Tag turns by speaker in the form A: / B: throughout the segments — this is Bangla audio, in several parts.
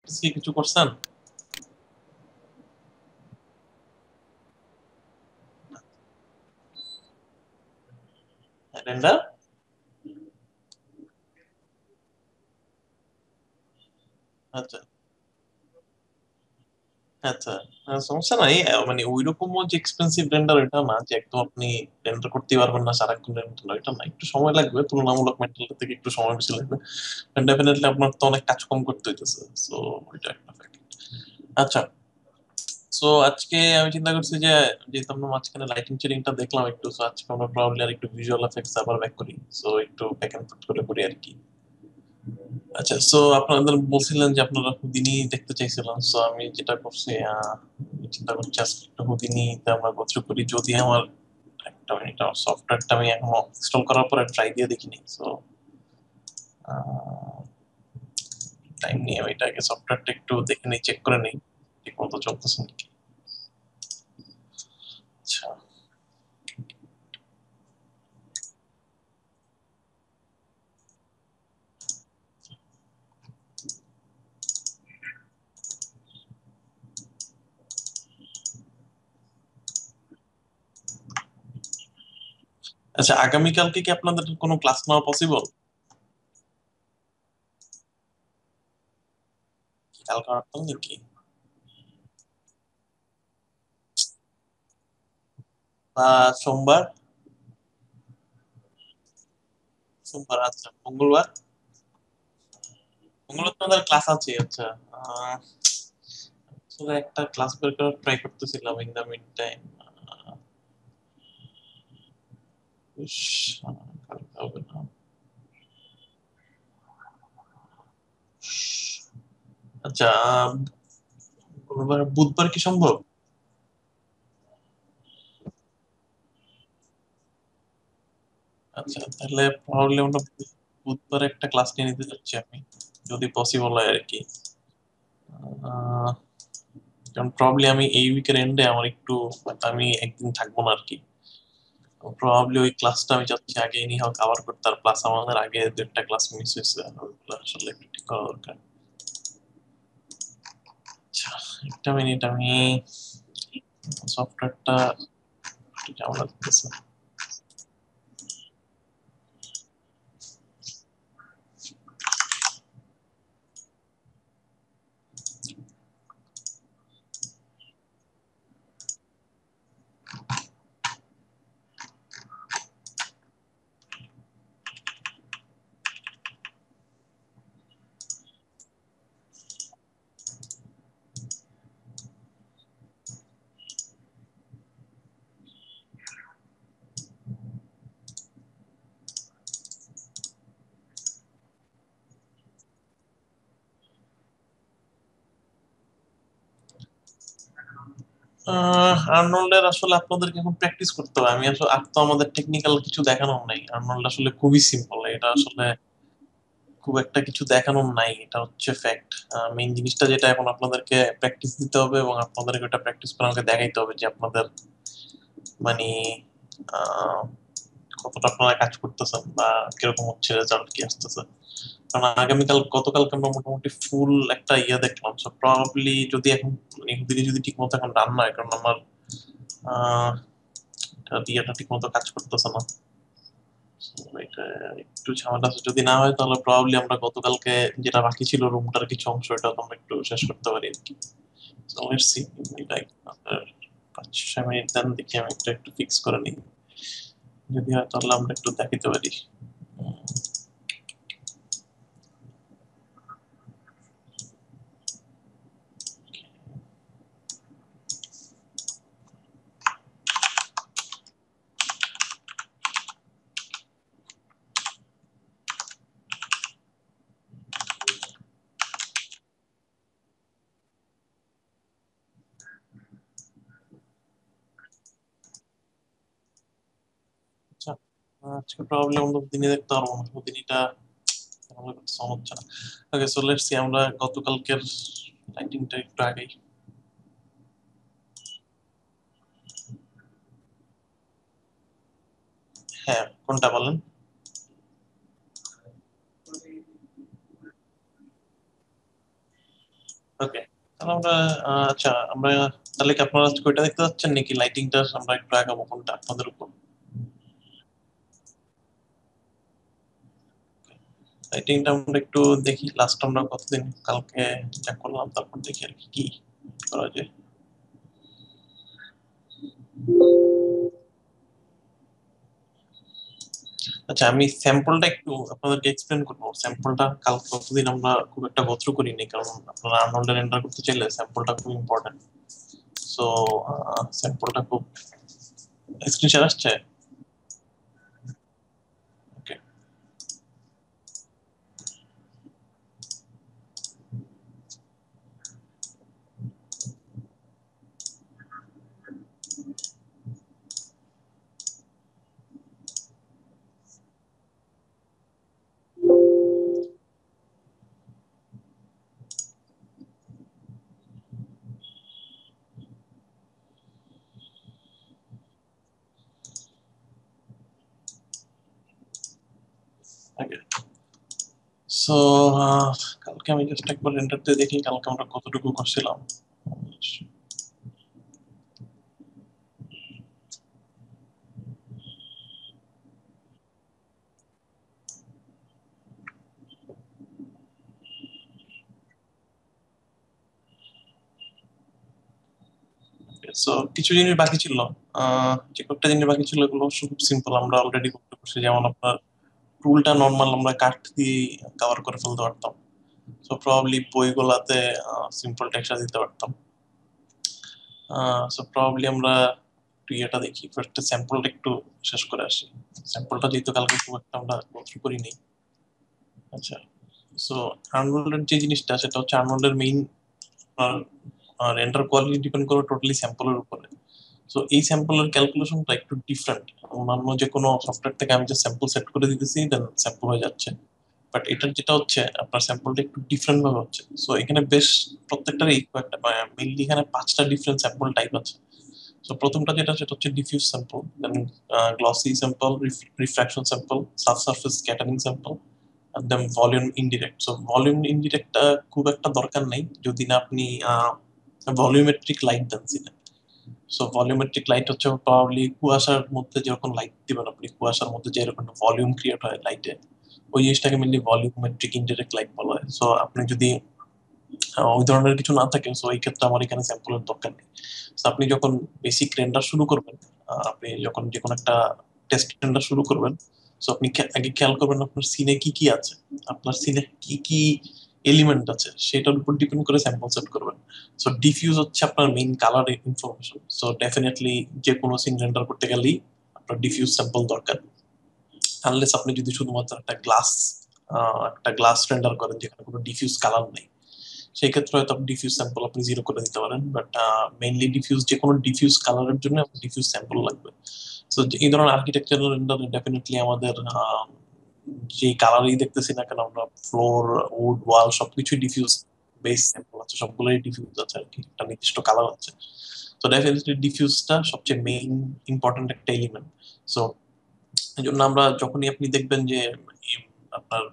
A: প্র্যাকটিস কি কিছু করছেন? রেন্ডার? আচ্ছা আচ্ছা। সমস্যা নাই। মানে ওইরকমও যে এক্সপেন্সিভ রেন্ডার এটা না যে একদম আপনি রেন্ডার করতে পারবেন না সারাক্ষণ রেন্ডার, এটা না, একটু সময় লাগবে, তুলনামূলক মেটেরিয়াল থেকে একটু সময় বেশি লাগবে। ডেফিনেটলি আপনার তো অনেক কাজ কম করতে হইতেছে, সো ওইটা একটা ফ্যাক্ট। আচ্ছা, সো আজকে আমি চিন্তা করছি যে যেহেতু আমরা মাঝখানে লাইটিং চেরিংটা দেখলাম একটু, সো আজকে আমরা প্রবাবলি আর একটু ভিজুয়াল এফেক্টস আবার ব্যাক করি, সো একটু ব্যাক এন্ড ফোর্থ করে করি আর কি। আচ্ছা, সো আপনাদের বলছিলেন যে আপনারা হুদিনি দেখতে চাইছিলেন, সো আমি যেটা করছি চিন্তা করছি আজকে একটু হুদিনিতে আমরা গোথ্রু করি। যদি আমার একটা মিনিট, আমার সফটওয়্যারটা আমি এখনো ইনস্টল করার পরে ট্রাই দিয়ে দেখিনি, সো টাইম নিয়ে আমি এটাকে সফটওয়্যারটা একটু দেখে নিই, চেক করে নিই ঠিক মতো চলতেছে নাকি। আচ্ছা আচ্ছা, আগামীকালকে কি আপনাদের কোনো ক্লাস নেওয়া পসিবল? কালকে রাখতাম নাকি? বা সোমবার? সোমবার, আচ্ছা মঙ্গলবার? মঙ্গলবার তো আমাদের ক্লাস আছে। আচ্ছা, আসলে একটা ক্লাস বের করার ট্রাই করতেছিলাম ইন দা মিন টাইম। কালকে হবে না। আচ্ছা, বুধবার কি সম্ভব? আচ্ছা, তাহলে প্রবাবলি আমরা বুধবার একটা ক্লাস নিয়ে নিতে যাচ্ছি আমি, যদি পসিবল হয় আর কি। আহ, কারণ প্রবাবলি আমি এই উইকের এন্ডে আমার একটু, হয়তো আমি একদিন থাকবো না আর কি। প্রবাবলি ওই ক্লাসটা আমি চাচ্ছি আগে এনি হাও কভার করতে, আর প্লাস আমাদের আগে দুটা ক্লাস মিস হয়েছে, ওগুলো আসলে একটু ঠিক করা দরকার। আচ্ছা, একটা মিনিট, আমি সফটওয়্যারটা একটু ঝামেলা দিতেছে। আর্নল্ডের আসলে আপনাদেরকে এখন প্র্যাকটিস করতে হবে। আমি আসলে আর তো আমাদের টেকনিক্যাল কিছু দেখানোর নাই। আর্নল্ড আসলে খুবই সিম্পল, এটা আসলে খুব একটা কিছু দেখানোর নাই, এটা হচ্ছে ফ্যাক্ট। মেইন জিনিসটা যেটা, এখন আপনাদেরকে প্র্যাকটিস দিতে হবে এবং আপনাদেরকে ওটা প্র্যাকটিস করে আমাকে দেখাইতে হবে যে আপনাদের মানে আহ, কতটা আপনারা কাজ করতেছেন বা কিরকম হচ্ছে, রেজাল্ট কি আসতেছে। কারণ আগামীকাল, গতকালকে আমরা মোটামুটি ফুল একটা ইয়ে দেখলাম, সো প্রবাবলি যদি এখন দিনে যদি ঠিক মতো এখন রান না হয়, কারণ আমার আহ ইয়েটা ঠিক মতো কাজ করতেছে না। So, এটা একটু ঝামেলা আছে। যদি না হয় তাহলে প্রবাবলি আমরা গতকালকে যেটা বাকি ছিল রুমটার কিছু অংশ, এটা তো আমরা একটু শেষ করতে পারি আর কি। So let's see, লাইক আপনার 5-6 মিনিট দেন, দেখি আমি একটু একটু ফিক্স করে নিই। যদি হয় তাহলে আমরা একটু দেখাতে পারি। উম, আচ্ছা, আজকে প্রবলেম আমরা দিনে দেখতে পারবো না, দিনটা আমাদের করতে সমস্যা না। ওকে, সো লেটস সি, আমরা গতকালকের লাইটিংটা একটু আগেই। হ্যাঁ, কোনটা বলেন? ওকে, তাহলে আমরা আচ্ছা আমরা তাহলে কি আপনারা আজকে ওইটা দেখতে যাচ্ছেন নাকি লাইটিংটা আমরা একটু আগাবো কোনটা আপনাদের উপর? লাইটিংটা আমরা একটু দেখি, লাস্ট আমরা কতদিন কালকে যা করলাম তারপর দেখি আর কি কি করা যায়। আচ্ছা, আমি স্যাম্পলটা একটু আপনাদেরকে এক্সপ্লেন করবো। স্যাম্পলটা কাল কতদিন আমরা খুব একটা গোত্র করিনি, কারণ আপনারা আর্নল্ডের এন্টার করতে চাইলে স্যাম্পলটা খুব ইম্পর্টেন্ট। সো স্যাম্পলটা খুব, স্ক্রিনশট আসছে? ওকে। ওকে, সো কালকে আমি জাস্ট একবার এন্টারতে দেখি কালকে আমরা কতটুকু করছিলাম। সো কিছু জিনিস বাকি ছিল, যে কয়েকটা জিনিস বাকি ছিল এগুলো অবশ্য খুব সিম্পল, আমরা অলরেডি করতে পারছি। যেমন আপনার টুলটা নর্মাল আমরা কাট দিয়ে কভার করে ফেলতে পারতাম। সো প্রবাবলি বইগুলাতে সিম্পল টেক্সচার দিতে পারতাম। সো প্রবাবলি আমরা একটু ইয়েটা দেখি, ফার্স্ট স্যাম্পলটা একটু শেষ করে আসি। স্যাম্পলটা যেহেতু কালকে খুব একটা আমরা গোথ্রু করিনি। আচ্ছা, সো আর্নল্ডের যে জিনিসটা সেটা হচ্ছে আর্নল্ডের মেইন রেন্ডার কোয়ালিটি ডিপেন্ড করে টোটালি স্যাম্পলের উপরে। সো এই স্যাম্পলের ক্যালকুলেশনটা একটু ডিফারেন্ট। অন্যান্য যে কোনো সফটওয়্যার থেকে আমি যে স্যাম্পল সেট করে দিতেছি দেন স্যাম্পল হয়ে যাচ্ছে, বাট এটার যেটা হচ্ছে আপনার স্যাম্পলটা একটু ডিফারেন্ট ভাবে হচ্ছে। সো এখানে বেশ প্রত্যেকটারই কয়েকটা মেইনলি এখানে 5টা ডিফারেন্ট স্যাম্পল টাইপ আছে। সো প্রথমটা যেটা সেটা হচ্ছে diffuse sample, then glossy sample, refraction sample, subsurface scattering sample, then volume indirect. So volume ইনডিরেক্টটা খুব একটা দরকার নেই যদি না আপনি ভলিউমেট্রিক লাইট দেন সিনে। সো ভলিউমেট্রিক লাইট হচ্ছে প্রবাবলি কুয়াশার মধ্যে যেরকম লাইট দিবেন আপনি, কুয়াশার মধ্যে যেরকম ভলিউম ক্রিয়েট হয় লাইটে, ওই জিনিসটাকে মেনলি ভলিউমেট্রিক ইনডিরেক্ট লাইট বলা হয়। সো আপনি যদি ওই ধরনের কিছু না থাকে, সো এই ক্ষেত্রে আমার এখানে স্যাম্পলের দরকার নেই। সো আপনি যখন বেসিক রেন্ডার শুরু করবেন, আপনি যখন যে কোনো একটা টেস্ট রেন্ডার শুরু করবেন, সো আপনি আগে খেয়াল করবেন আপনার সিনে কি কি আছে, আপনার সিনে কি কি এলিমেন্ট আছে সেটার উপর ডিপেন্ড করে স্যাম্পল সেট করবেন। সো ডিফিউজ হচ্ছে আপনার main colour information. So definitely যে কোনো সিন রেন্ডার করতে গেলেই আপনার ডিফিউজ স্যাম্পল দরকার, আনলেস আপনি যদি শুধুমাত্র একটা গ্লাস রেন্ডার করেন যেখানে কোনো ডিফিউজ কালার নেই, সেই ক্ষেত্রে হয়তো আপনি ডিফিউজ স্যাম্পল আপনি জিরো করে দিতে পারেন। বাট মেইনলি ডিফিউজ যে কোনো ডিফিউজ কালারের জন্য ডিফিউজ স্যাম্পল লাগবে। তো এই ধরনের আর্কিটেকচারাল রেন্ডারে ডেফিনেটলি আমাদের যে কালারই দেখতেছি না কেন আমরা, ফ্লোর, উড, ওয়াল সবকিছু ডিফিউজ বেস স্যাম্পল আছে, সবগুলোই ডিফিউজ আছে আর কি, একটা নির্দিষ্ট কালার আছে। তো ডেফিনেটলি ডিফিউজটা সবচেয়ে মেইন ইম্পর্টেন্ট একটা এলিমেন্ট। সো এই জন্য আমরা যখনই আপনি দেখবেন যে আপনার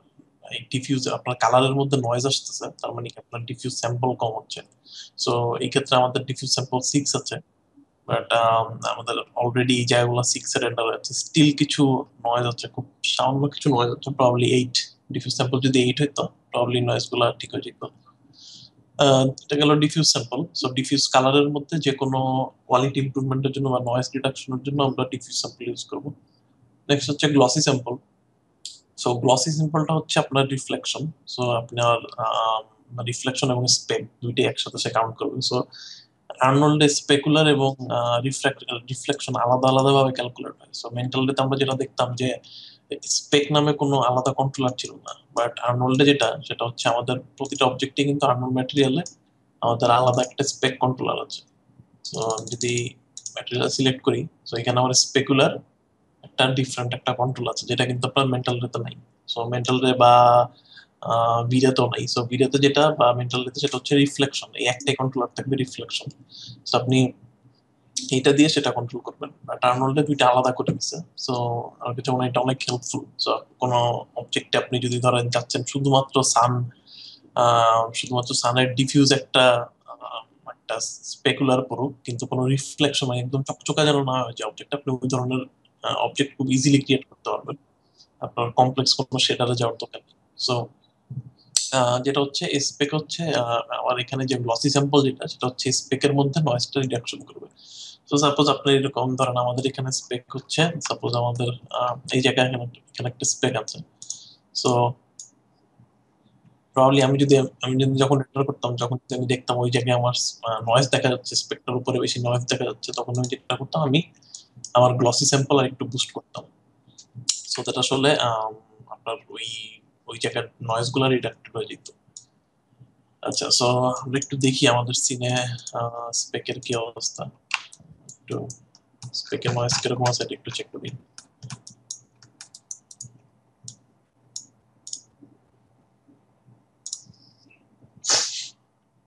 A: এই ডিফিউজ আপনার কালারের মধ্যে নয়েজ আসতেছে, তার মানে কি আপনার ডিফিউজ স্যাম্পল কম হচ্ছে। সো এই ক্ষেত্রে আমাদের ডিফিউজ স্যাম্পল 6 আছে, বাট আমাদের অলরেডি এই জায়গাগুলো 6 এর রেন্ডার হচ্ছে, স্টিল কিছু নয়েজ হচ্ছে, খুব সামান্য কিছু নয়েজ হচ্ছে, প্রবাবলি 8। ডিফিউজ স্যাম্পল যদি 8 হইতো প্রবাবলি নয়েজ গুলা ঠিক হয়ে যেত। এটা গেল ডিফিউজ স্যাম্পল। সো ডিফিউজ কালারের মধ্যে যে কোনো কোয়ালিটি ইমপ্রুভমেন্টের জন্য বা নয়েজ রিডাকশনের জন্য আমরা ডিফিউজ স্যাম্পল ইউজ করবো। নেক্সট হচ্ছে গ্লসি স্যাম্পল। সো গ্লসি স্যাম্পলটা হচ্ছে আপনার রিফ্লেকশন। সো আপনার রিফ্লেকশন এবং স্পেক দুইটাই একসাথে সে কাউন্ট করবে। সো আর্নল্ডে স্পেকুলার এবং রিফ্লেকশন আলাদা আলাদা ভাবে ক্যালকুলেট হয়। সো মেন্টালিতে আমরা যেটা দেখতাম যে স্পেক নামে কোনো আলাদা কন্ট্রোলার ছিল না, বাট আর্নল্ডে যেটা সেটা হচ্ছে আমাদের প্রতিটা অবজেক্টে কিন্তু আর্নল্ড ম্যাটেরিয়ালে আমাদের আলাদা একটা স্পেক কন্ট্রোলার আছে। তো যদি ম্যাটেরিয়াল সিলেক্ট করি, তো এখানে আমার স্পেকুলার একটা ডিফারেন্ট একটা কন্ট্রোল আছে যেটা কিন্তু আপনার মেন্টাল রেতে নাই। সো মেন্টাল রে বা ভিরেতেও নাই। সো ভিরেতে যেটা বা মেন্টাল রেতে সেটা হচ্ছে রিফ্লেকশন, এই একটাই কন্ট্রোলার থাকবে রিফ্লেকশন। সো আপনি এইটা দিয়ে সেটা কন্ট্রোল করবেন, বাট আর্নল্ডে দুইটা আলাদা করে দিচ্ছে। সো আমার কাছে মনে হয় এটা অনেক হেল্পফুল। সো কোনো অবজেক্টে আপনি যদি ধরেন চাচ্ছেন শুধুমাত্র সান শুধুমাত্র সানের ডিফিউজ একটা একটা স্পেকুলার পড়ুক, কিন্তু কোনো রিফ্লেকশন মানে একদম চকচকা যেন না হয় যে অবজেক্ট, আপনি ওই ধরনের অবজেক্ট খুব ইজিলি ক্রিয়েট করতে পারবেন, আপনার কমপ্লেক্স কোনো শেডারে যাওয়ার দরকার নেই। সো যেটা হচ্ছে স্পেক হচ্ছে আমার এখানে যে গ্লসি স্যাম্পল যেটা, সেটা হচ্ছে স্পেকের মধ্যে নয়েজটা রিডাকশন করবে। তো সাপোজ আপনার এরকম ধরেন আমাদের এখানে স্পেক হচ্ছে, সাপোজ আমাদের এই জায়গায় এখানে একটা স্পেক আছে। সো প্রবাবলি আমি যদি যখন রেন্ডার করতাম, যখন যদি আমি দেখতাম ওই জায়গায় আমার নয়েজ দেখা যাচ্ছে, স্পেকটার উপরে বেশি নয়েজ দেখা যাচ্ছে, তখন আমি যেটা করতাম, আমি আমার গ্লসি স্যাম্পল আর একটু বুস্ট করতাম, সো দ্যাট আসলে আপনার ওই ওই জায়গার নয়েজ গুলা রিডাক্টেড হয়ে যেত। আচ্ছা, সো আমরা একটু দেখি আমাদের সিনে স্পেকের কি অবস্থা। একটু স্পেকের নয়েজ কিরকম আছে এটা একটু চেক করি।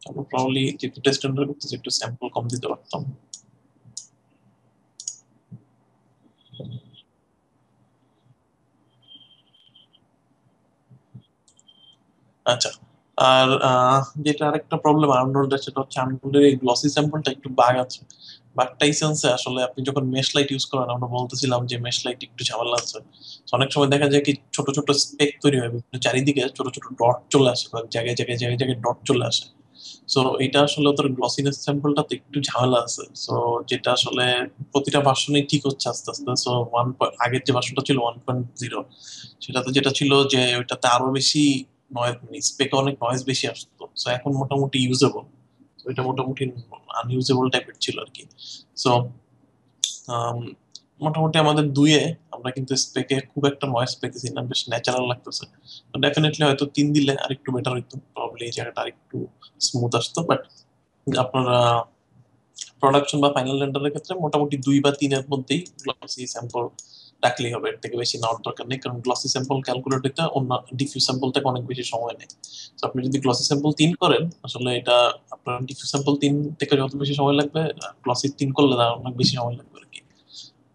A: আমরা প্রবাবলি যেহেতু টেস্ট রেন্ডার করতেছি, একটু স্যাম্পল কম দিতে পারতাম। আচ্ছা, আর যেটা আরেকটা প্রবলেম আর্নল্ডের, সেটা হচ্ছে আর্নল্ডের এই গ্লসি স্যাম্পলটা একটু বাগ আছে। বাগটা এই সেন্সে আসলে আপনি যখন মেশ লাইট ইউজ করেন, আমরা বলতেছিলাম যে মেশ লাইট একটু ঝামেলা আছে। তো অনেক সময় দেখা যায় কি ছোট ছোট স্পেক তৈরি হয়, বিভিন্ন চারিদিকে ছোট ছোট ডট চলে আসে, বা জায়গায় জায়গায় জায়গায় জায়গায় ডট চলে আসে। সো এটা আসলে ওদের গ্লসিনেস স্যাম্পলটাতে একটু ঝামেলা আছে। সো যেটা আসলে প্রতিটা ভার্সনেই ঠিক হচ্ছে আস্তে আস্তে। সো আগের যে ভার্সনটা ছিল 1.0, সেটাতে যেটা ছিল যে ওইটাতে আরো বেশি নয়েজ, স্পেকে অনেক নয়েজ বেশি আসতো। সো এখন মোটামুটি ইউজেবল। তো এটা মোটামুটি আনইউজেবল টাইপের ছিল আর কি। সো মোটামুটি আমাদের দুইয়ে আমরা কিন্তু স্পেকে খুব একটা নয়েজ পেতেছি না, বেশ ন্যাচারাল লাগতেছে। ডেফিনেটলি হয়তো 3 দিলে আরেকটু বেটার হইতো, প্রবলি এই জায়গাটা আরেকটু স্মুথ আসতো। বাট আপনারা প্রোডাকশন বা ফাইনাল রেন্ডারের ক্ষেত্রে মোটামুটি 2 বা 3-এর মধ্যেই গ্লসি স্যাম্পল রাখলেই হবে, এর থেকে বেশি নেওয়ার দরকার নেই, কারণ গ্লসি স্যাম্পল ক্যালকুলেট হইতে অন্য ডিফিউজ স্যাম্পল থেকে অনেক বেশি সময় নেয়। তো আপনি যদি গ্লসি স্যাম্পল 3 করেন, আসলে এটা আপনার ডিফিউজ স্যাম্পল 3 থেকে যত বেশি সময় লাগবে, গ্লসি 3 করলে তার অনেক বেশি সময় লাগবে আর কি।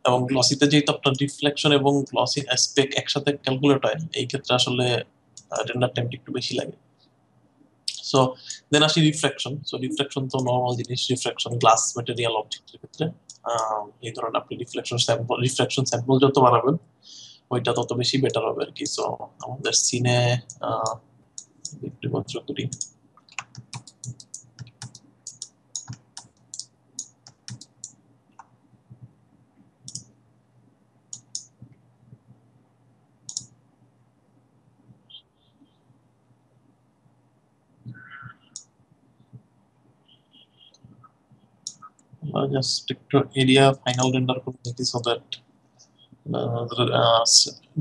A: এবং গ্লসিতে যেহেতু আপনার রিফ্লেকশন এবং গ্লসি অ্যাসপেক্ট একসাথে ক্যালকুলেট হয়, এই ক্ষেত্রে আসলে রেন্ডার টাইমটা একটু বেশি লাগে। সো দেন আসি রিফ্রাকশন। সো রিফ্রাকশন তো নর্মাল জিনিস, রিফ্রাকশন গ্লাস ম্যাটেরিয়াল অবজেক্টের ক্ষেত্রে এই ধরনের আপনি রিফ্রাকশন স্যাম্পল যত বাড়াবেন, ওইটা তত বেশি বেটার হবে আর কি। সো আমাদের সিনে একটু মাত্র করি। জাস্ট একটু এরিয়া ফাইনাল রেন্ডার করে নিতে, সো দ্যাট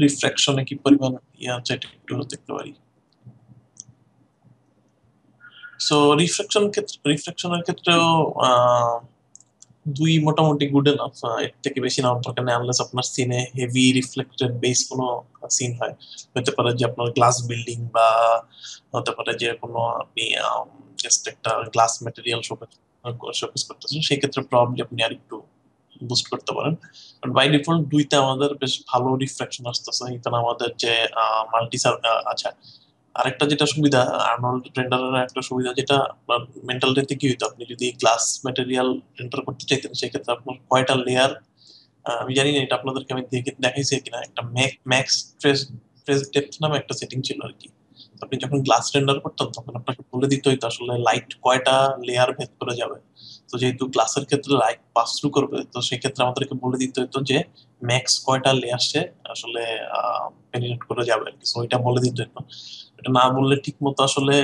A: রিফ্রাকশনে কি পরিমাণ ইয়ে আছে এটা একটু দেখতে পারি। সো রিফ্রাকশনের ক্ষেত্রেও আহ, 2 মোটামুটি গুড এনাফ। এর থেকে বেশি নেওয়ার দরকার নেই, আনলেস আপনার সিনে হেভি রিফ্লেক্টেড বেস কোনো সিন হয়। হতে পারে যে আপনার গ্লাস বিল্ডিং, বা হতে পারে যে কোনো আপনি জাস্ট একটা গ্লাস ম্যাটেরিয়াল শোকেস করতেছেন, সেই ক্ষেত্রে প্রবলি আপনি আর একটু বুস্ট করতে পারেন। বাই ডিফল্ট 2-তে আমাদের বেশ ভালো রিফ্লেকশন আসতেছে, এখানে আমাদের যে মাল্টি আচ্ছা, আরেকটা যেটা সুবিধা আর্নল্ড রেন্ডারের একটা সুবিধা, যেটা আপনার মেন্টাল ডেতে কি হইতো, আপনি যদি গ্লাস ম্যাটেরিয়াল রেন্ডার করতে চাইতেন, সেক্ষেত্রে আপনার কয়টা লেয়ার, আমি জানি না এটা আপনাদেরকে আমি দেখাইছি কিনা, একটা ম্যাক্স ট্রেস ট্রেস ডেপথ নামে একটা সেটিং ছিল আর কি। তো আপনি যখন গ্লাস রেন্ডার করতেন, তখন আপনাকে বলে দিতে হইতো আসলে লাইট কয়টা লেয়ার ভেদ করে যাবে। তো যেহেতু গ্লাসের ক্ষেত্রে লাইট পাস থ্রু করবে, তো সেক্ষেত্রে আমাদেরকে বলে দিতে হইতো যে ম্যাক্স কয়টা লেয়ার সে আসলে পেনিট্রেট করে যাবে আর কি। সো এটা বলে দিতে হইতো। এটা না বললে ঠিক মতো আসলে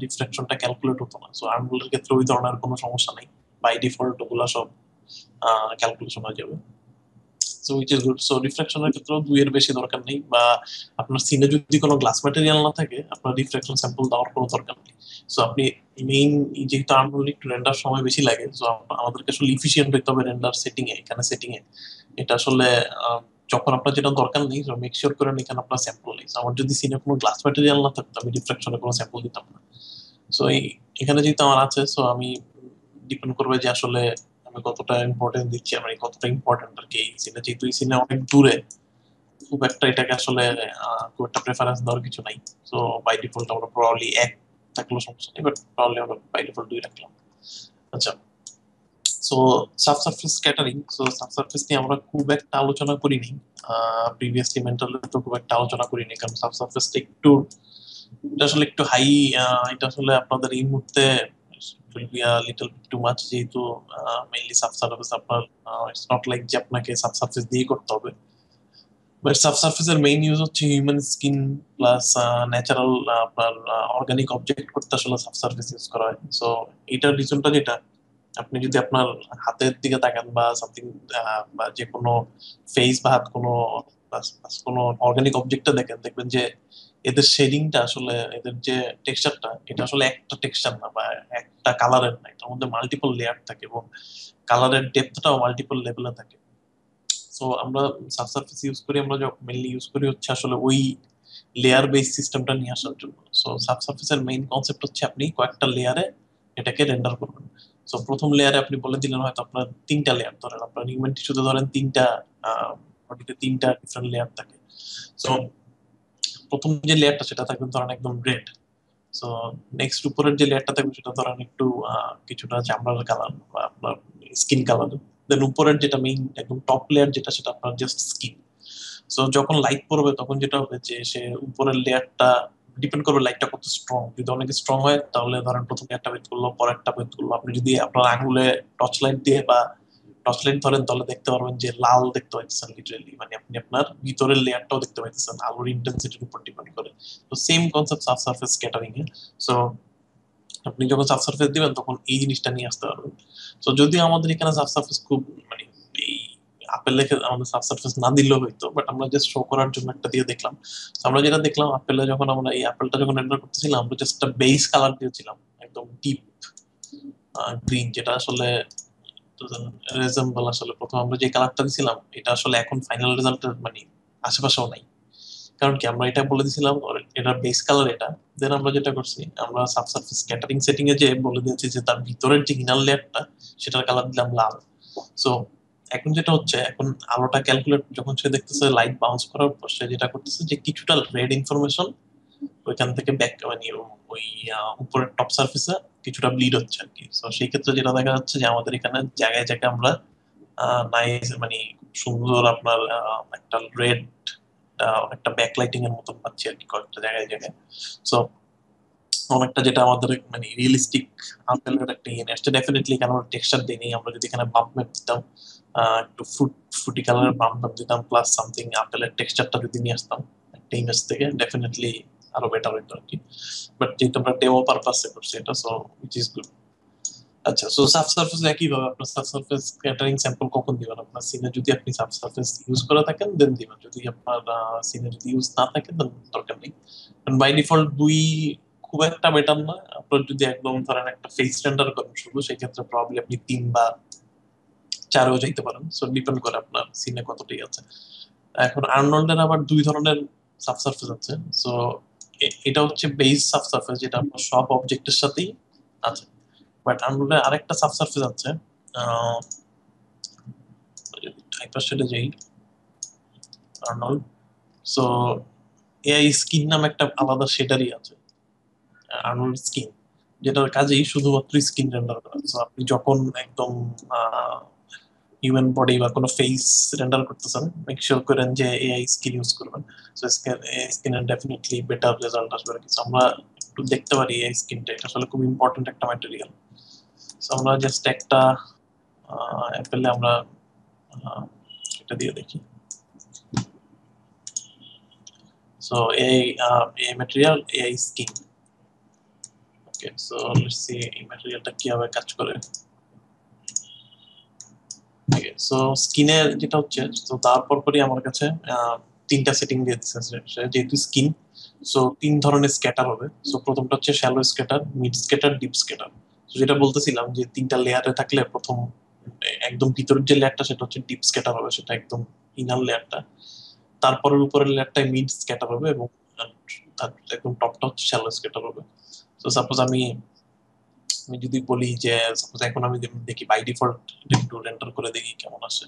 A: রিফ্রাকশনটা ক্যালকুলেট হতো না। সো আর্মহোলের ক্ষেত্রে ওই ধরনের কোনো সমস্যা নেই, বাই ডিফল্ট ওগুলা সব ক্যালকুলেশন হয়ে যাবে। So which is good. So রিফ্রাকশনের ক্ষেত্রেও 2-এর বেশি দরকার নেই, বা আপনার সিনে যদি কোনো গ্লাস ম্যাটেরিয়াল না থাকে, আপনার রিফ্রাকশন স্যাম্পল দেওয়ার কোনো দরকার নেই। সো আপনি মেইন, যেহেতু আর্মহোল একটু রেন্ডার সময় বেশি লাগে, সো আমাদেরকে আসলে ইফিসিয়েন্ট হইতে হবে রেন্ডার সেটিং এ, এখানে সেটিং এ এটা আসলে যখন আপনার যেটা দরকার নেই, মেক শিওর করেন এখানে আপনার স্যাম্পল নেই। So, আমার যদি সিনে কোনো গ্লাস ম্যাটেরিয়াল না থাকতো, আমি রিফ্রাকশনে কোনো স্যাম্পল দিতাম না। সো এখানে যেহেতু আমার আছে, সো আমি ডিপেন্ড করবে যে আসলে আমি কতটা ইম্পর্টেন্স দিচ্ছি, আমি কতটা ইম্পর্টেন্ট আর কি এই সিনে, যেহেতু এই সিনে অনেক দূরে, খুব একটা এটাকে আসলে খুব একটা প্রেফারেন্স দেওয়ার কিছু নাই। সো বাই ডিফল্ট আমরা প্রবাবলি 1 থাকলেও সমস্যা নেই, বাট প্রবলেম আমরা বাই ডিফল্ট 2 রাখলাম। আচ্ছা, so subsurface scattering, so subsurface নিয়ে আমরা খুব একটা আলোচনা করিনি প্রিভিয়াসলি, মেন্টালে তো খুব একটা আলোচনা করিনি, কারণ সাবসারফেসটা একটু, এটা আসলে একটু হাই, এটা আসলে আপনাদের এই মুহূর্তে will be a little bit too much, যেহেতু মেইনলি সাবসারফেস আপনার, ইটস নট লাইক যে আপনাকে সাবসারফেস দিয়ে করতে হবে, বাট সাবসারফেসের মেইন ইউজ হচ্ছে হিউম্যান স্কিন প্লাস ন্যাচারাল আপনার অর্গানিক অবজেক্ট করতে আসলে সাবসারফেস ইউজ করা হয়। সো এটার রিজনটা যেটা, আপনি যদি আপনার হাতের দিকে তাকান বা সামথিং, বা যে কোনো ফেস বা হাত কোনো কোনো অর্গানিক অবজেক্টটা দেখেন, দেখবেন যে এদের শেডিংটা আসলে, এদের যে টেক্সচারটা, এটা আসলে একটা টেক্সচার না বা একটা কালারের না, এটার মধ্যে মাল্টিপল লেয়ার থাকে এবং কালারের ডেপথটাও মাল্টিপল লেভেলে থাকে। সো আমরা সাবসারফেস ইউজ করি, আমরা মেইনলি ইউজ করি হচ্ছে আসলে ওই লেয়ার বেস সিস্টেমটা নিয়ে আসার জন্য। সো সাবসারফেসের মেইন কনসেপ্ট হচ্ছে আপনি কয়েকটা লেয়ারে এটাকে রেন্ডার করবেন। সো প্রথম লেয়ারে আপনি বলে দিলেন হয়তো আপনার 3টা লেয়ার, ধরেন আপনার হিউম্যান টিস্যুতে ধরেন 3টা, বডিতে 3টা ডিফারেন্ট লেয়ার থাকে। সো প্রথম যে লেয়ারটা সেটা থাকবে ধরেন একদম রেড। সো নেক্সট উপরের যে লেয়ারটা থাকবে সেটা ধরেন একটু কিছুটা চামড়ার কালার বা আপনার স্কিন কালার। দেন উপরের যেটা মেইন একদম টপ লেয়ার যেটা, সেটা আপনার জাস্ট স্কিন। সো যখন লাইট পড়বে তখন যেটা হবে যে সে উপরের লেয়ারটা, ডিপেন্ড করবে লাইটটা কত স্ট্রং, যদি অনেক স্ট্রং হয় তাহলে ধরেন প্রথম একটা ভেদ করলো, পরেরটা ভেদ করলো। আপনি যদি আপনার আঙুলে টর্চ লাইট দিয়ে বা টর্চ লাইট ধরেন তাহলে দেখতে পারবেন যে লাল দেখতে পাইতেছেন লিটারেলি, মানে আপনি আপনার ভিতরের লেয়ারটাও দেখতে পাইতেছেন আলোর ইন্টেন্সিটির উপর ডিপেন্ড করে। তো সেম কনসেপ্ট সাবসারফেস স্ক্যাটারিং এ। সো আপনি যখন সাবসারফেস দিবেন তখন এই জিনিসটা নিয়ে আসতে পারবেন। তো যদি আমাদের এখানে সাবসারফেস খুব মানে এই আপেল লেখে আমাদের সাবসারফেস না দিলেও হইতো, বাট আমরা জাস্ট শো করার জন্য একটা দিয়ে দেখলাম। তো আমরা যেটা দেখলাম, আপেলে যখন আমরা এই আপেলটা যখন রেন্ডার করতেছিলাম, আমরা জাস্ট একটা বেস কালার দিয়েছিলাম একদম ডিপ গ্রিন, যেটা আসলে রেজেম্বল, আসলে প্রথম আমরা যে কালারটা দিছিলাম এটা আসলে এখন ফাইনাল রেজাল্টের মানে আশেপাশেও নাই। কারণ কি, আমরা এটা বলে দিছিলাম এটার বেস কালার এটা। দেন আমরা যেটা করছি, আমরা সাবসারফেস স্ক্যাটারিং সেটিং এ যে বলে দিয়েছি যে তার ভিতরের যে ইনার লেয়ারটা সেটার কালার দিলাম লাল। সো এখন যেটা হচ্ছে, এখন আলোটা ক্যালকুলেট যখন সে দেখতেছে লাইট বাউন্স করার পর, সে যেটা করতেছে যে কিছুটা রেড ইনফরমেশন ওইখান থেকে ব্যাক মানে ওই উপরের টপ সার্ফেসে কিছুটা ব্লিড হচ্ছে আর কি। তো সেই ক্ষেত্রে যেটা দেখা যাচ্ছে যে আমাদের এখানে জায়গায় জায়গায় আমরা নাইস মানে খুব সুন্দর আপনার একটা রেড, অনেকটা ব্যাকলাইটিং এর মতন পাচ্ছি আর কি কয়েকটা জায়গায় জায়গায়। সো অনেকটা যেটা আমাদের মানে রিয়েলিস্টিক আপেলের একটা ইয়ে আসছে ডেফিনেটলি, কেন আমরা টেক্সচার দিই, আমরা যদি এখানে বাম্প ম্যাপ দিতাম, একটু ফ্রুটি কালারের বাম্প ম্যাপ দিতাম প্লাস সামথিং আপেলের টেক্সচারটা যদি নিয়ে আসতাম একটা ইমেজ থেকে, ডেফিনেটলি আরো বেটার হইতো আর কি। বাট যেহেতু আমরা ডেমো পারপাসে করছি এটা, সো উইচ ইজ গুড। আচ্ছা, সো সাবসারফেস একই ভাবে আপনার সাবসারফেস স্ক্যাটারিং স্যাম্পল কখন দিবেন, আপনার সিনে যদি আপনি সাবসারফেস ইউজ করে থাকেন দেন দিবেন, যদি আপনার সিনে যদি ইউজ না থাকে দেন দরকার নেই। বাই ডিফল্ট 2 খুব একটা বেটার না। আপনার যদি একদম ধরেন একটা ফেস রেন্ডার করেন শুধু, সেই ক্ষেত্রে প্রবাবলি আপনি 3 বা 4ও যাইতে পারেন। সো ডিপেন্ড করে আপনার সিনে কতটাই আছে। এখন আর্নল্ডের আবার 2 ধরনের সাবসারফেস আছে। সো এটা হচ্ছে বেস সাবসারফেস, যেটা আপনার সব অবজেক্টের সাথেই আছে। বাট আর্নল্ডের আরেকটা সাবসারফেস আছে, আহ, যদি হাইপারশিটে যাই, আর্নল্ড, সো এআই স্কিন নামে একটা আলাদা শেডারই আছে, আর্নল্ড স্কিন, যেটার কাজেই শুধুমাত্র স্কিন রেন্ডার করা। সো আপনি যখন একদম হিউম্যান বডি বা কোনো ফেস রেন্ডার করতেছেন, মেক শিওর করেন যে এআই স্কিন ইউজ করবেন। সো স্কিনের ডেফিনেটলি বেটার রেজাল্ট আসবে আর কি। So আমরা একটু দেখতে পারি এই স্কিনটা, এটা আসলে খুব ইম্পর্টেন্ট একটা ম্যাটেরিয়াল। সো আমরা জাস্ট একটা অ্যাপেলে আমরা আহ, এটা দিয়ে দেখি। সো এই material AI skin. Okay, so let's see এই ম্যাটেরিয়ালটা কিভাবে কাজ করে। সো স্কিনের যেটা হচ্ছে, তো তারপর পরই আমার কাছে 3টা সেটিং দিয়ে দিচ্ছে যেহেতু স্কিন। সো 3 ধরনের স্ক্যাটার হবে। সো প্রথমটা হচ্ছে shallow scatter, mid scatter, deep scatter. যেটা বলতেছিলাম যে 3টা লেয়ারে থাকলে প্রথম একদম ভিতরের যে লেয়ারটা সেটা হচ্ছে ডিপ স্ক্যাটার হবে, সেটা একদম ইনার লেয়ারটা। তারপরের উপরের লেয়ারটাই মিড স্ক্যাটার হবে এবং একদম টপটা হচ্ছে শ্যালো স্ক্যাটার হবে। তো সাপোজ আমি আমি যদি বলি যে সাপোজ এখন আমি দেখি বাই ডিফল্ট একটু রেন্ডার করে দেখি কেমন আসে।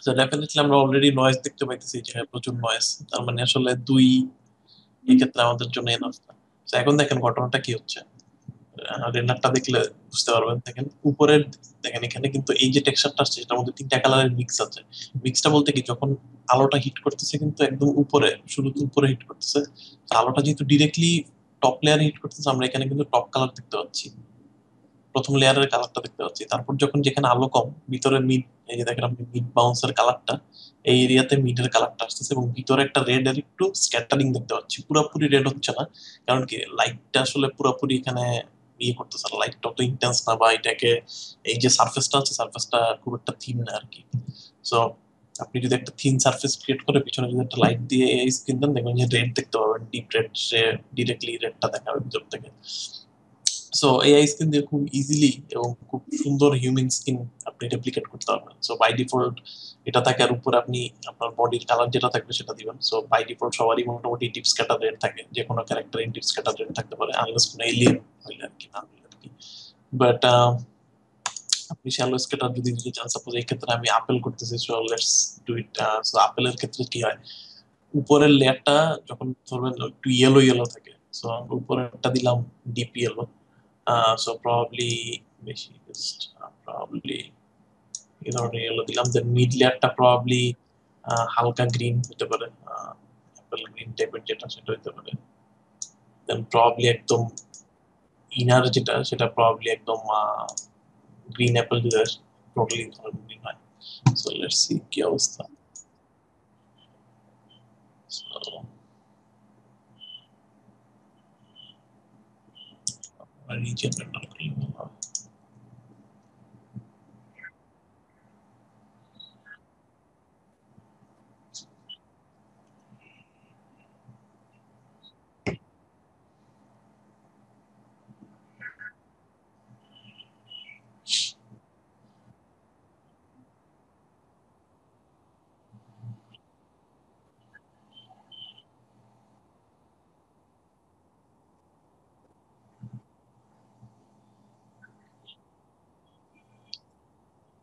A: তো ডেফিনেটলি আমরা অলরেডি নয়েজ দেখতে পাইতেছি যে প্রচুর নয়েজ, তার মানে আসলে দুই এই ক্ষেত্রে আমাদের জন্য এনাফ না। তো এখন দেখেন ঘটনাটা কি হচ্ছে, রেন্ডারটা দেখলে বুঝতে পারবেন। দেখেন উপরের, দেখেন এখানে কিন্তু এই যে টেক্সচারটা আসছে সেটার মধ্যে তিনটা কালারের মিক্স আছে। মিক্সটা বলতে কি, যখন আলোটা হিট করতেছে কিন্তু একদম উপরে, শুরুতে উপরে হিট করতেছে, তো আলোটা যেহেতু ডিরেক্টলি টপ লেয়ারে হিট করতেছে, আমরা এখানে কিন্তু টপ কালার দেখতে পাচ্ছি, প্রথম লেয়ারের কালারটা দেখতে পাচ্ছি। তারপর যখন যেখানে আলো কম, ভিতরে মিড, এই যে দেখেন আপনি মিড বাউন্সের কালারটা, এই এরিয়াতে মিডের কালারটা আসতেছে, এবং ভিতরে একটা রেড এর একটু স্ক্যাটারিং দেখতে পাচ্ছি, পুরোপুরি রেড হচ্ছে না, কারণ কি লাইটটা আসলে পুরোপুরি এখানে ইয়ে করতেছে না, লাইটটা অত ইন্টেন্স না, বা এটাকে এই যে সার্ফেসটা আছে সার্ফেসটা খুব একটা থিন না আর কি। সো আপনি যদি একটা থিন সার্ফেস ক্রিয়েট করে পিছনে যদি একটা লাইট দিয়ে এই স্ক্রিন দেন, দেখবেন যে রেড দেখতে পাবেন, ডিপ রেড, সে ডিরেক্টলি রেডটা দেখাবে ভিতর থেকে। সো এআই স্কিন দিয়ে খুব ইজিলি এবং খুব সুন্দর হিউম্যান স্কিন আপনি রেপ্লিকেট করতে পারবেন। সো বাই ডিফল্ট এটা থাকে, আর উপরে আপনি আপনার বডির কালার যেটা থাকবে সেটা দিবেন। সো বাই ডিফল্ট সবারই মোটামুটি টিপস ক্যাটার রেড থাকে, যে কোনো ক্যারেক্টার টিপস ক্যাটার রেড থাকতে পারে, আনলেস কোনো এলিয়েন হইলে আর কি, না হইলে আর কি। বাট আপনি শ্যালো স্কেটার যদি দিতে চান, সাপোজ এই ক্ষেত্রে আমি আপেল করতেছি, so let's do it. So আপেলের ক্ষেত্রে কি হয়, উপরের লেয়ারটা যখন ধরবেন একটু ইয়েলো ইয়েলো থাকে, সো আমরা উপরেরটা দিলাম ডিপ ইয়েলো। So probably বেশি just probably এই ধরনের ইয়েলো দিলাম, দেন মিড লেয়ারটা প্রবাবলি হালকা গ্রিন হতে পারে, অ্যাপেল গ্রিন টাইপের যেটা সেটা হতে পারে, দেন প্রবাবলি একদম ইনার যেটা সেটা প্রবাবলি একদম গ্রিন অ্যাপেল যেটা টোটালি গ্রিন হয়। সো লেটস সি কি অবস্থা। So, রিজন রেন্ডার করলে ভালো হয়।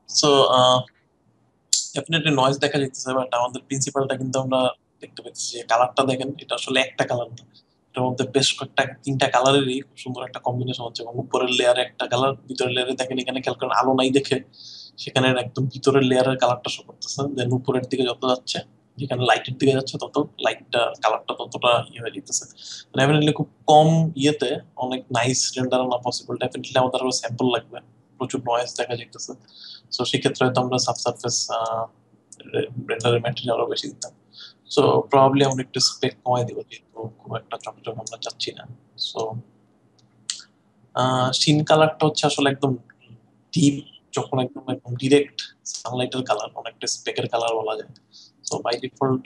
A: সো ডেফিনেটলি নয়েজ দেখা যাইতেছে, বাট আমাদের প্রিন্সিপালটা কিন্তু আমরা দেখতে পাচ্ছি যে কালারটা দেখেন, এটা আসলে একটা কালার না, এটার মধ্যে বেশ কয়েকটা, তিনটা কালারেরই খুব সুন্দর একটা কম্বিনেশন হচ্ছে, এবং উপরের লেয়ারে একটা কালার, ভিতরের লেয়ারে দেখেন এখানে খেয়াল করেন আলো নাই দেখে সেখানে একদম ভিতরের লেয়ারের কালারটা শো করতেছে, দেন উপরের দিকে যত যাচ্ছে, যেখানে লাইটের দিকে যাচ্ছে তত লাইটটা কালারটা ততটা ইয়ে হয়ে যেতেছে। ডেফিনেটলি খুব কম ইয়েতে অনেক নাইস রেন্ডার আনা পসিবল। ডেফিনেটলি আমাদের আরো স্যাম্পল লাগবে, প্রচুর নয়েজ দেখা যাইতেছে। সো সেক্ষেত্রে হয়তো আমরা সাবসারফেস রেন্ডারের ম্যাটেরিয়াল আরো বেশি দিতাম। সো প্রবাবলি আমরা একটু স্পেক কমাই দিব, যেহেতু খুব একটা চকচক আমরা চাচ্ছি না। সো সিন কালারটা হচ্ছে আসলে একদম ডিপ, যখন একদম একদম ডিরেক্ট সানলাইটের কালার, অনেকটা স্পেকের কালার বলা যায়। সো বাই ডিফল্ট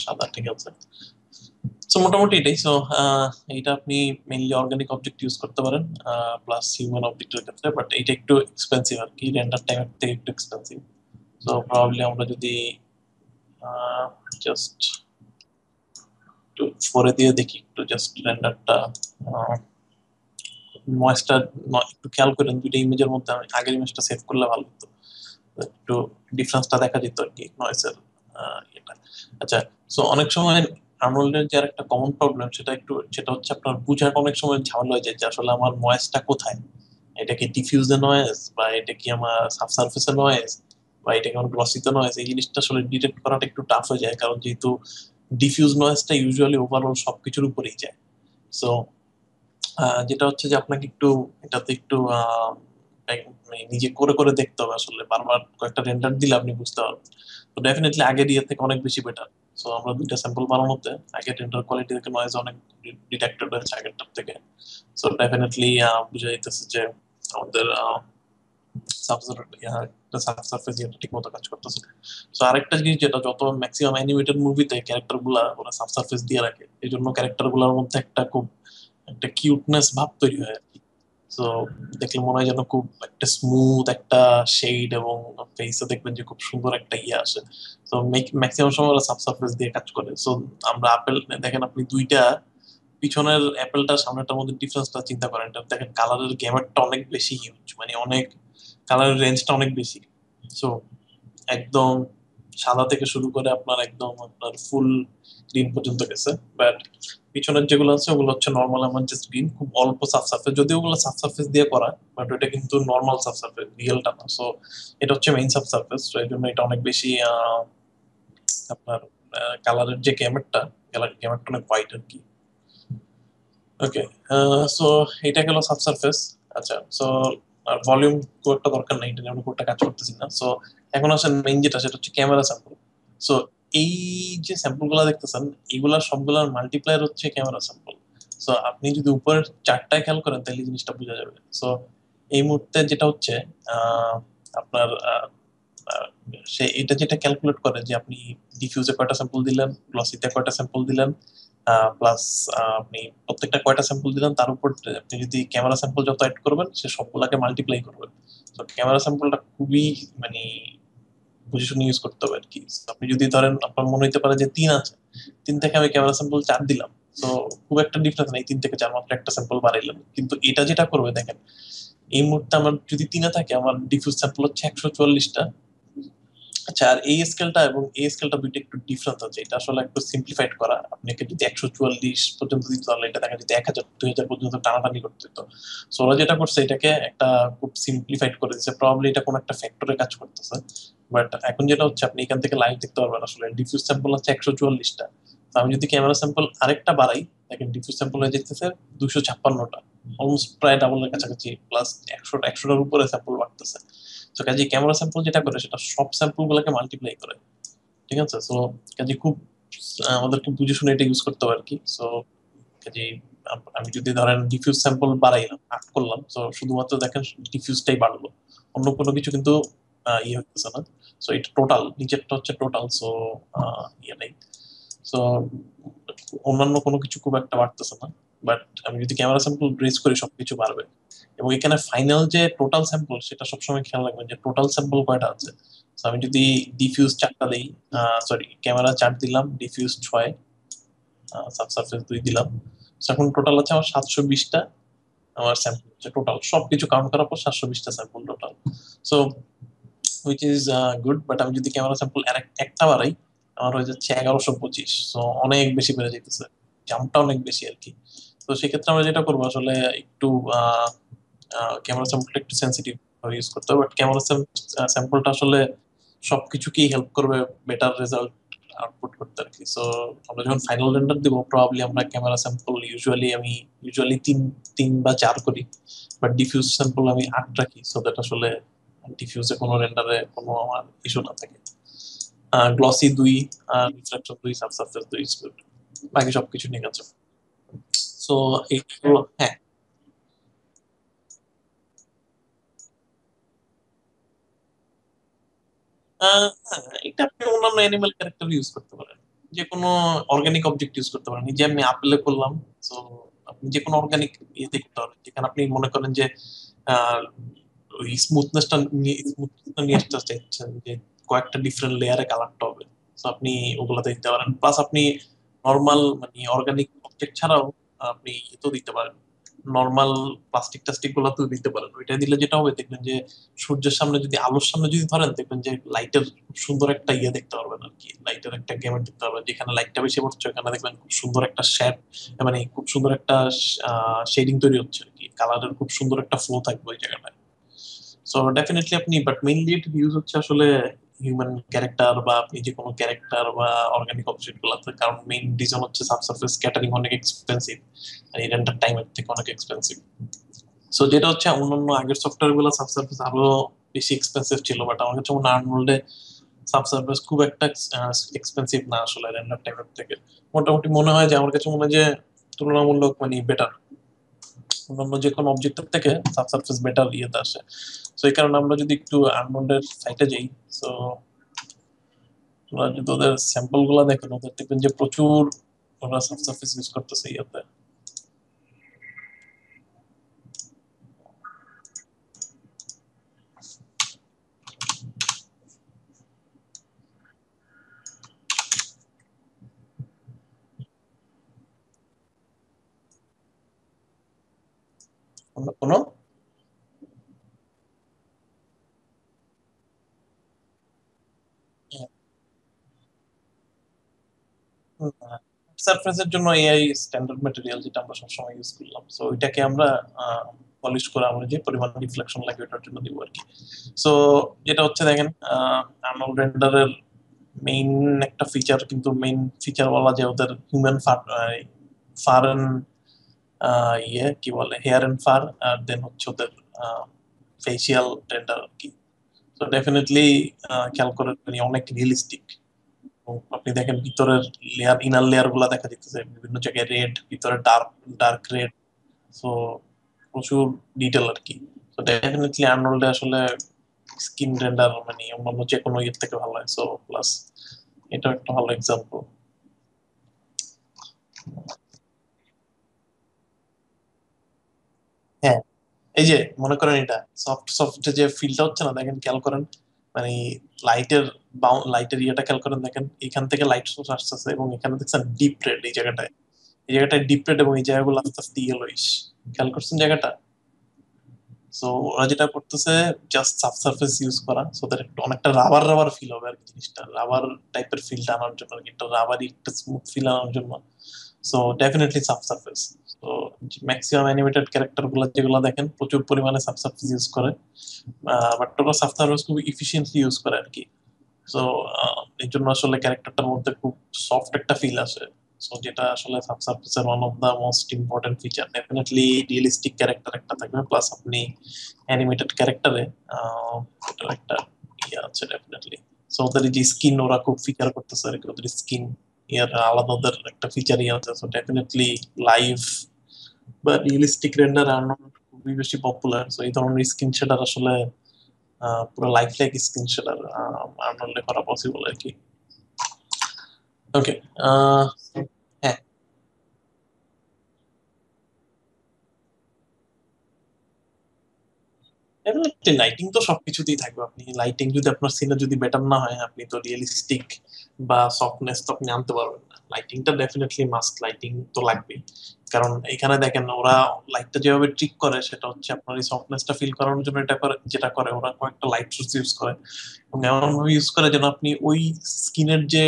A: সাদা ঠিক আছে। সো মোটামুটি এটাই। সো এটা আপনি মেইনলি অর্গানিক অবজেক্ট ইউজ করতে পারেন, প্লাস হিউম্যান অবজেক্টের ক্ষেত্রে, বাট এটা একটু এক্সপেন্সিভ আর কি, রেন্ডার টাইমের থেকে একটু এক্সপেন্সিভ। সো প্রবাবলি আমরা যদি জাস্ট একটু ফোরে দিয়ে দেখি, একটু জাস্ট রেন্ডারটা নয়েজটা একটু খেয়াল করেন, দুইটা ইমেজের মধ্যে আমি আগের ইমেজটা সেভ করলে ভালো হতো, একটু ডিফারেন্সটা দেখা যেত আর কি নয়েজের এটা। আচ্ছা, সো অনেক সময় আর্নল্ডের যে একটা কমন প্রবলেম, সেটা হচ্ছে আপনার বুঝার অনেক সময় ঝামেলা হয়ে যায় যে আসলে আমার নয়েজটা কোথায়, এটা কি ডিফিউজে নয়েজ, বা এটা কি আমার সাবসারফেসে নয়েজ, বা এটা কি আমার গ্লসিতে নয়েজ, এই জিনিসটা আসলে ডিটেক্ট করাটা একটু টাফ হয়ে যায়, কারণ যেহেতু ডিফিউজ নয়েজটা ইউজুয়ালি ওভারঅল সবকিছুর উপরেই যায়। সো যেটা হচ্ছে যে আপনাকে একটু এটাতে একটু মানে নিজে করে করে দেখতে হবে, আসলে বারবার কয়েকটা রেন্ডার দিলে আপনি বুঝতে পারবেন। তো ডেফিনেটলি আগের ইয়ে থেকে অনেক বেশি বেটার। সো আমরা দুইটা স্যাম্পল বানানোতে আগের রেন্ডার কোয়ালিটি থেকে নয়েজ অনেক ডিটেক্টেড হয়েছে আগেরটার থেকে। সো ডেফিনেটলি বুঝা যাইতেছে যে আমাদের সাবসারফেস ইয়েটা ঠিক মতো কাজ করতেছে। সো আরেকটা জিনিস, যেটা যত ম্যাক্সিমাম অ্যানিমেটেড মুভিতে ক্যারেক্টার গুলা ওরা সাবসারফেস দিয়ে রাখে, এই জন্য ক্যারেক্টার গুলার মধ্যে একটা খুব একটা কিউটনেস ভাব তৈরি হয় আর কি। তো দেখলে মনে হয় যেন খুব একটা স্মুথ একটা শেড, এবং ফেসে দেখবেন যে খুব সুন্দর একটা ইয়ে আসে। তো ম্যাক্সিমাম সময় ওরা সাবসারফেস দিয়ে কাজ করে। সো আমরা আপেল দেখেন, আপনি দুইটা পিছনের অ্যাপেলটা সামনেটার মধ্যে ডিফারেন্সটা চিন্তা করেন, এটা দেখেন কালারের গ্যামারটা অনেক বেশি হিউজ, মানে অনেক কালারের রেঞ্জটা অনেক বেশি। সো একদম সাদা থেকে শুরু করে আপনার একদম আপনার ফুল গ্রিন পর্যন্ত গেছে। বাট পিছনের যেগুলো আছে ওগুলো হচ্ছে নর্মাল আমার জাস্ট গ্রিন, খুব অল্প সাব সারফেস, যদিও ওগুলো সাব সারফেস দিয়ে করা, বাট ওটা কিন্তু নর্মাল সাব সারফেস, রিয়েলটা না। সো এটা হচ্ছে মেইন সাব সারফেস, তো এই জন্য এটা অনেক বেশি আপনার কালারের যে গ্যামেটটা, গ্যামেটটা অনেক হোয়াইট আর কি। ওকে, সো এটা গেল সাবসারফেস। আচ্ছা, সো আর ভলিউম খুব একটা দরকার নেই, এটা নিয়ে আমরা খুব একটা কাজ করতেছি না। সো এখন আসেন মেইন যেটা, সেটা হচ্ছে ক্যামেরা স্যাম্পল। সো এই যে স্যাম্পল গুলা দেখতেছেন, এইগুলা সবগুলার মাল্টিপ্লায়ার হচ্ছে ক্যামেরা স্যাম্পল। সো আপনি যদি উপরের চারটায় খেয়াল করেন তাহলে এই জিনিসটা বোঝা যাবে। সো এই মুহূর্তে যেটা হচ্ছে আহ, আপনার আহ, সে এটা যেটা ক্যালকুলেট করে যে আপনি ডিফিউজে কয়টা স্যাম্পল দিলেন, গ্লসিতে কয়টা স্যাম্পল দিলেন, প্লাস আপনি প্রত্যেকটা কয়টা স্যাম্পল দিলেন তার উপর আপনি যদি ক্যামেরা স্যাম্পল যত অ্যাড করবেন সে সবগুলাকে মাল্টিপ্লাই করবেন। তো ক্যামেরা স্যাম্পলটা খুবই মানে পজিশন ইউজ করতে হবে আর কি। So, আপনি যদি ধরেন আপনার মনে হইতে পারে যে 3 আছে, 3 থেকে আমি ক্যামেরা স্যাম্পল 4 দিলাম, তো খুব একটা ডিফারেন্স নেই, 3 থেকে 4 মাত্র একটা স্যাম্পল বাড়াইলাম। কিন্তু এটা যেটা করবে দেখেন, এই মুহূর্তে আমার যদি 3 থাকে, আমার ডিফিউজ স্যাম্পল হচ্ছে 144টা। আচ্ছা, আর এই স্কেলটা এবং এই স্কেলটা দুইটা একটু ডিফারেন্স আছে, এটা আসলে একটু সিম্পলিফাইড করা। আপনাকে যদি 144 পর্যন্ত দিতে, তাহলে এটা দেখা যেত 1000 2000 পর্যন্ত টানাটানি করতে হতো। সো ওরা যেটা করছে এটাকে একটা খুব সিম্পলিফাইড করে দিচ্ছে, প্রবাবলি এটা কোনো একটা ফ্যাক্টরে কাজ করতেছে। বাট এখন যেটা হচ্ছে, আপনি এখান থেকে লাইভ দেখতে পারবেন আসলে ডিফিউজ স্যাম্পল হচ্ছে 144টা। তো আমি যদি ক্যামেরা স্যাম্পল আরেকটা বাড়াই, দেখেন ডিফিউজ স্যাম্পল হয়ে যেতেছে 256টা, অলমোস্ট প্রায় ডাবলের কাছাকাছি, প্লাস 100টার উপরে স্যাম্পল বাড়তেছে। তো কাজে ক্যামেরা স্যাম্পল যেটা করে সেটা সব স্যাম্পল গুলোকে মাল্টিপ্লাই করে। ঠিক আছে, সো কাজে খুব আমাদেরকে বুঝে শুনে এটা ইউজ করতে হবে আর কি। সো কাজে আমি যদি ধরেন ডিফিউজ স্যাম্পল বাড়াইলাম, 8 করলাম, তো শুধুমাত্র দেখেন ডিফিউজটাই বাড়লো, অন্য কোনো কিছু কিন্তু ইয়ে হইতেছে না। সো এটা টোটাল, নিচেরটা হচ্ছে টোটাল। সো ইয়ে নাই। সো অন্যান্য কোনো কিছু খুব একটা বাড়তেছে না। বাট আমি যদি ক্যামেরা স্যাম্পল রেজ করি সবকিছু বাড়বে। এবং এখানে ফাইনাল যে টোটাল স্যাম্পল, সেটা সবসময় খেয়াল রাখবেন যে টোটাল স্যাম্পল কয়টা আছে। So, আমি যদি ডিফিউজ 4টা দিই, সরি ক্যামেরা 4 দিলাম, ডিফিউজ 6, সাবসারফেস 2 দিলাম, So, এখন টোটাল আছে আমার 720টা। আমার স্যাম্পল হচ্ছে টোটাল সবকিছু কাউন্ট করার পর 720টা sample total. So which is good. But আমি যদি ক্যামেরা স্যাম্পল একটা বাড়াই, আমার হয়ে যাচ্ছে 1125। সো অনেক বেশি বেড়ে যেতেছে, জাম্পটা অনেক বেশি আর কি। তো সেক্ষেত্রে আমরা যেটা করবো আসলে একটু ক্যামেরা স্যাম্পলটা একটু সেন্সিটিভ ইউজ করতে হবে। বাট ক্যামেরা স্যাম্পলটা আসলে সবকিছুকেই হেল্প করবে বেটার রেজাল্ট আউটপুট করতে আর কি। সো আমরা যখন ফাইনাল রেন্ডার দিব, প্রবাবলি আমরা ক্যামেরা স্যাম্পল ইউজুয়ালি তিন তিন বা চার করি, বাট ডিফিউজ স্যাম্পল আমি 8 রাখি, সো দ্যাট আসলে ডিফিউজে কোনো রেন্ডারে কোনো আমার ইস্যু না থাকে। Glossy 2, reflection 2, subsurface 2 is good, বাকি সবকিছু ঠিক আছে। সো এইগুলো, হ্যাঁ। হ্যাঁ, এটা আপনি অন্যান্য অ্যানিমাল ক্যারেক্টার ইউজ করতে পারেন, যে কোনো অর্গানিক অবজেক্ট ইউজ করতে পারেন। এই যে আমি আপেলে করলাম, তো আপনি যে কোনো অর্গানিক ইয়ে দেখতে পারেন, যেখানে আপনি মনে করেন যে আহ, ওই স্মুথনেসটা নিয়ে আসতে চাইছেন, যে কয়েকটা ডিফারেন্ট লেয়ারে কালারটা হবে, তো আপনি ওগুলাতে দিতে পারেন। প্লাস আপনি নর্মাল মানে অর্গানিক অবজেক্ট ছাড়াও আপনি ইতো দিতে পারেন, নর্মাল প্লাস্টিক টাস্টিক গুলাতেও দিতে পারেন। ওইটা দিলে যেটা হবে দেখবেন যে সূর্যের সামনে যদি, আলোর সামনে যদি ধরেন, দেখবেন যে লাইটের খুব সুন্দর একটা ইয়ে দেখতে পারবেন আর কি, লাইটের একটা গেমেট দেখতে পারবেন, যেখানে লাইটটা বেশি পড়ছে ওখানে দেখবেন খুব সুন্দর একটা শেড, মানে খুব সুন্দর একটা শেডিং তৈরি হচ্ছে আর কি, কালারের খুব সুন্দর একটা ফ্লো থাকবে ওই জায়গাটায়। সো ডেফিনেটলি আপনি, বাট মেইনলি এটা ইউজ হচ্ছে আসলে হিউম্যান ক্যারেক্টার বা আপনি যে কোনো ক্যারেক্টার বা অর্গানিক অবজেক্ট গুলাতে, কারণ মেইন রিজন হচ্ছে সাবসারফেস স্ক্যাটারিং অনেক এক্সপেন্সিভ, আর এই রেন্ডার টাইমের থেকে অনেক এক্সপেন্সিভ। সো যেটা হচ্ছে অন্যান্য আগের সফটওয়্যার গুলো সাবসারফেস আরো বেশি এক্সপেন্সিভ ছিল, বাট আমার কাছে মনে হয় আর্নল্ডে সাবসারফেস খুব একটা এক্সপেন্সিভ না আসলে রেন্ডার টাইমের থেকে। মোটামুটি মনে হয় যে, আমার কাছে মনে হয় যে তুলনামূলক মানে বেটার, অন্যান্য যে কোনো অবজেক্টের থেকে সাবসারফেস বেটার ইয়েতে আসে। তো এই কারণে আমরা যদি একটু আর্নল্ডের সাইটে যাই, তো ওরা যদি ওদের স্যাম্পল গুলা দেখেন, ওদের দেখবেন যে প্রচুর ওরা সাবসারফেস ইউজ করতেছে ইয়েতে। কোনো সারফেসের জন্য এআই স্ট্যান্ডার্ড ম্যাটেরিয়াল যেটা আমরা সবসময় ইউজ করলাম, সো ওইটাকে আমরা পলিশ করে আমরা যে পরিমাণ রিফ্লেকশন লাগে ওটার জন্য দিব আর কি। সো যেটা হচ্ছে দেখেন, আর্নল্ড রেন্ডারের মেইন একটা ফিচার, কিন্তু মেইন ফিচার বলা যায় ওদের হিউম্যান ফার এন্ড ইয়ে কি বলে হেয়ার এন্ড ফার, আর দেন হচ্ছে ওদের ফেসিয়াল রেন্ডার আর কি। তো ডেফিনেটলি খেয়াল করে মানে অনেক রিয়েলিস্টিক। আপনি দেখেন ভিতরের লেয়ার, ইনার লেয়ার গুলা দেখা যাচ্ছে বিভিন্ন জায়গায় রেড, ভিতরে ডার্ক ডার্ক রেড। সো প্রচুর ডিটেল আর কি। তো ডেফিনেটলি আর্নল্ডে আসলে স্কিন রেন্ডার মানে অন্যান্য যে কোনো ইয়ের থেকে ভালো হয়। সো প্লাস এটা একটা ভালো এক্সাম্পল। হ্যাঁ, এই যে মনে করেন এটা সফট সফট যে ফিলটা হচ্ছে না, দেখেন খেয়াল করেন মানে লাইটের লাইটের ইয়েটা খেয়াল করেন, দেখেন এখান থেকে লাইট সোর্স আসতেছে এবং এখানে দেখছেন ডিপ রেড এই জায়গাটায়, এই জায়গাটায় ডিপ রেড এবং এই জায়গাগুলো আস্তে আস্তে ইয়েলোইশ। খেয়াল করছেন জায়গাটা? সো ওরা যেটা করতেছে জাস্ট সাব সারফেস ইউজ করা, সো দ্যাট একটু অনেকটা রাবার রাবার ফিল হবে আর কি, জিনিসটা রাবার টাইপের ফিলটা আনার জন্য আর কি, একটা রাবারি একটা স্মুথ ফিল আনার জন্য। So definitely sub surface. তো ম্যাক্সিমাম অ্যানিমেটেড ক্যারেক্টার গুলো যেগুলো দেখেন প্রচুর পরিমাণে সাব সারফেস ইউজ করে, বাট ওরা সাব সারফেস খুব ইফিসিয়েন্টলি ইউজ করে আর কি। সো এই জন্য আসলে ক্যারেক্টারটার মধ্যে খুব সফট একটা ফিল আসে। সো যেটা আসলে সাবসার্ফেসের one of the most important feature. Definitely realistic character একটা থাকবে, প্লাস আপনি অ্যানিমেটেড ক্যারেক্টারে এটার একটা ইয়ে আছে ডেফিনেটলি। সো ওদের যে স্কিন ওরা খুব ফিচার করতেছে আর কি, ওদের স্কিন ইয়ার আলাদা ওদের একটা ফিচার ইয়ে আছে। সো ডেফিনেটলি লাইভ বা রিয়েলিস্টিক রেন্ডার খুবই বেশি পপুলার। সো এই ধরনের স্কিন শেডার আসলে পুরো লাইফ লাইক স্ক্রিন শেয়ার আর্নল্ডে করা পসিবল আর কি। ওকে। হ্যাঁ, এমনিতে লাইটিং তো সবকিছুতেই থাকবে। আপনি লাইটিং যদি আপনার সিনে যদি বেটার না হয়, আপনি তো রিয়েলিস্টিক বা সফটনেস তো আপনি আনতে পারবেন না। লাইটিংটা ডেফিনেটলি মাস্ট, লাইটিং তো লাগবেই। কারণ এখানে দেখেন ওরা লাইটটা যেভাবে ট্রিক করে সেটা হচ্ছে আপনার এই সফটনেসটা ফিল করানোর জন্য এটা করে, যেটা করে ওরা কয়েকটা লাইট সোর্স ইউজ করে এবং এমন ভাবে ইউজ করে যেন আপনি ওই স্কিনের যে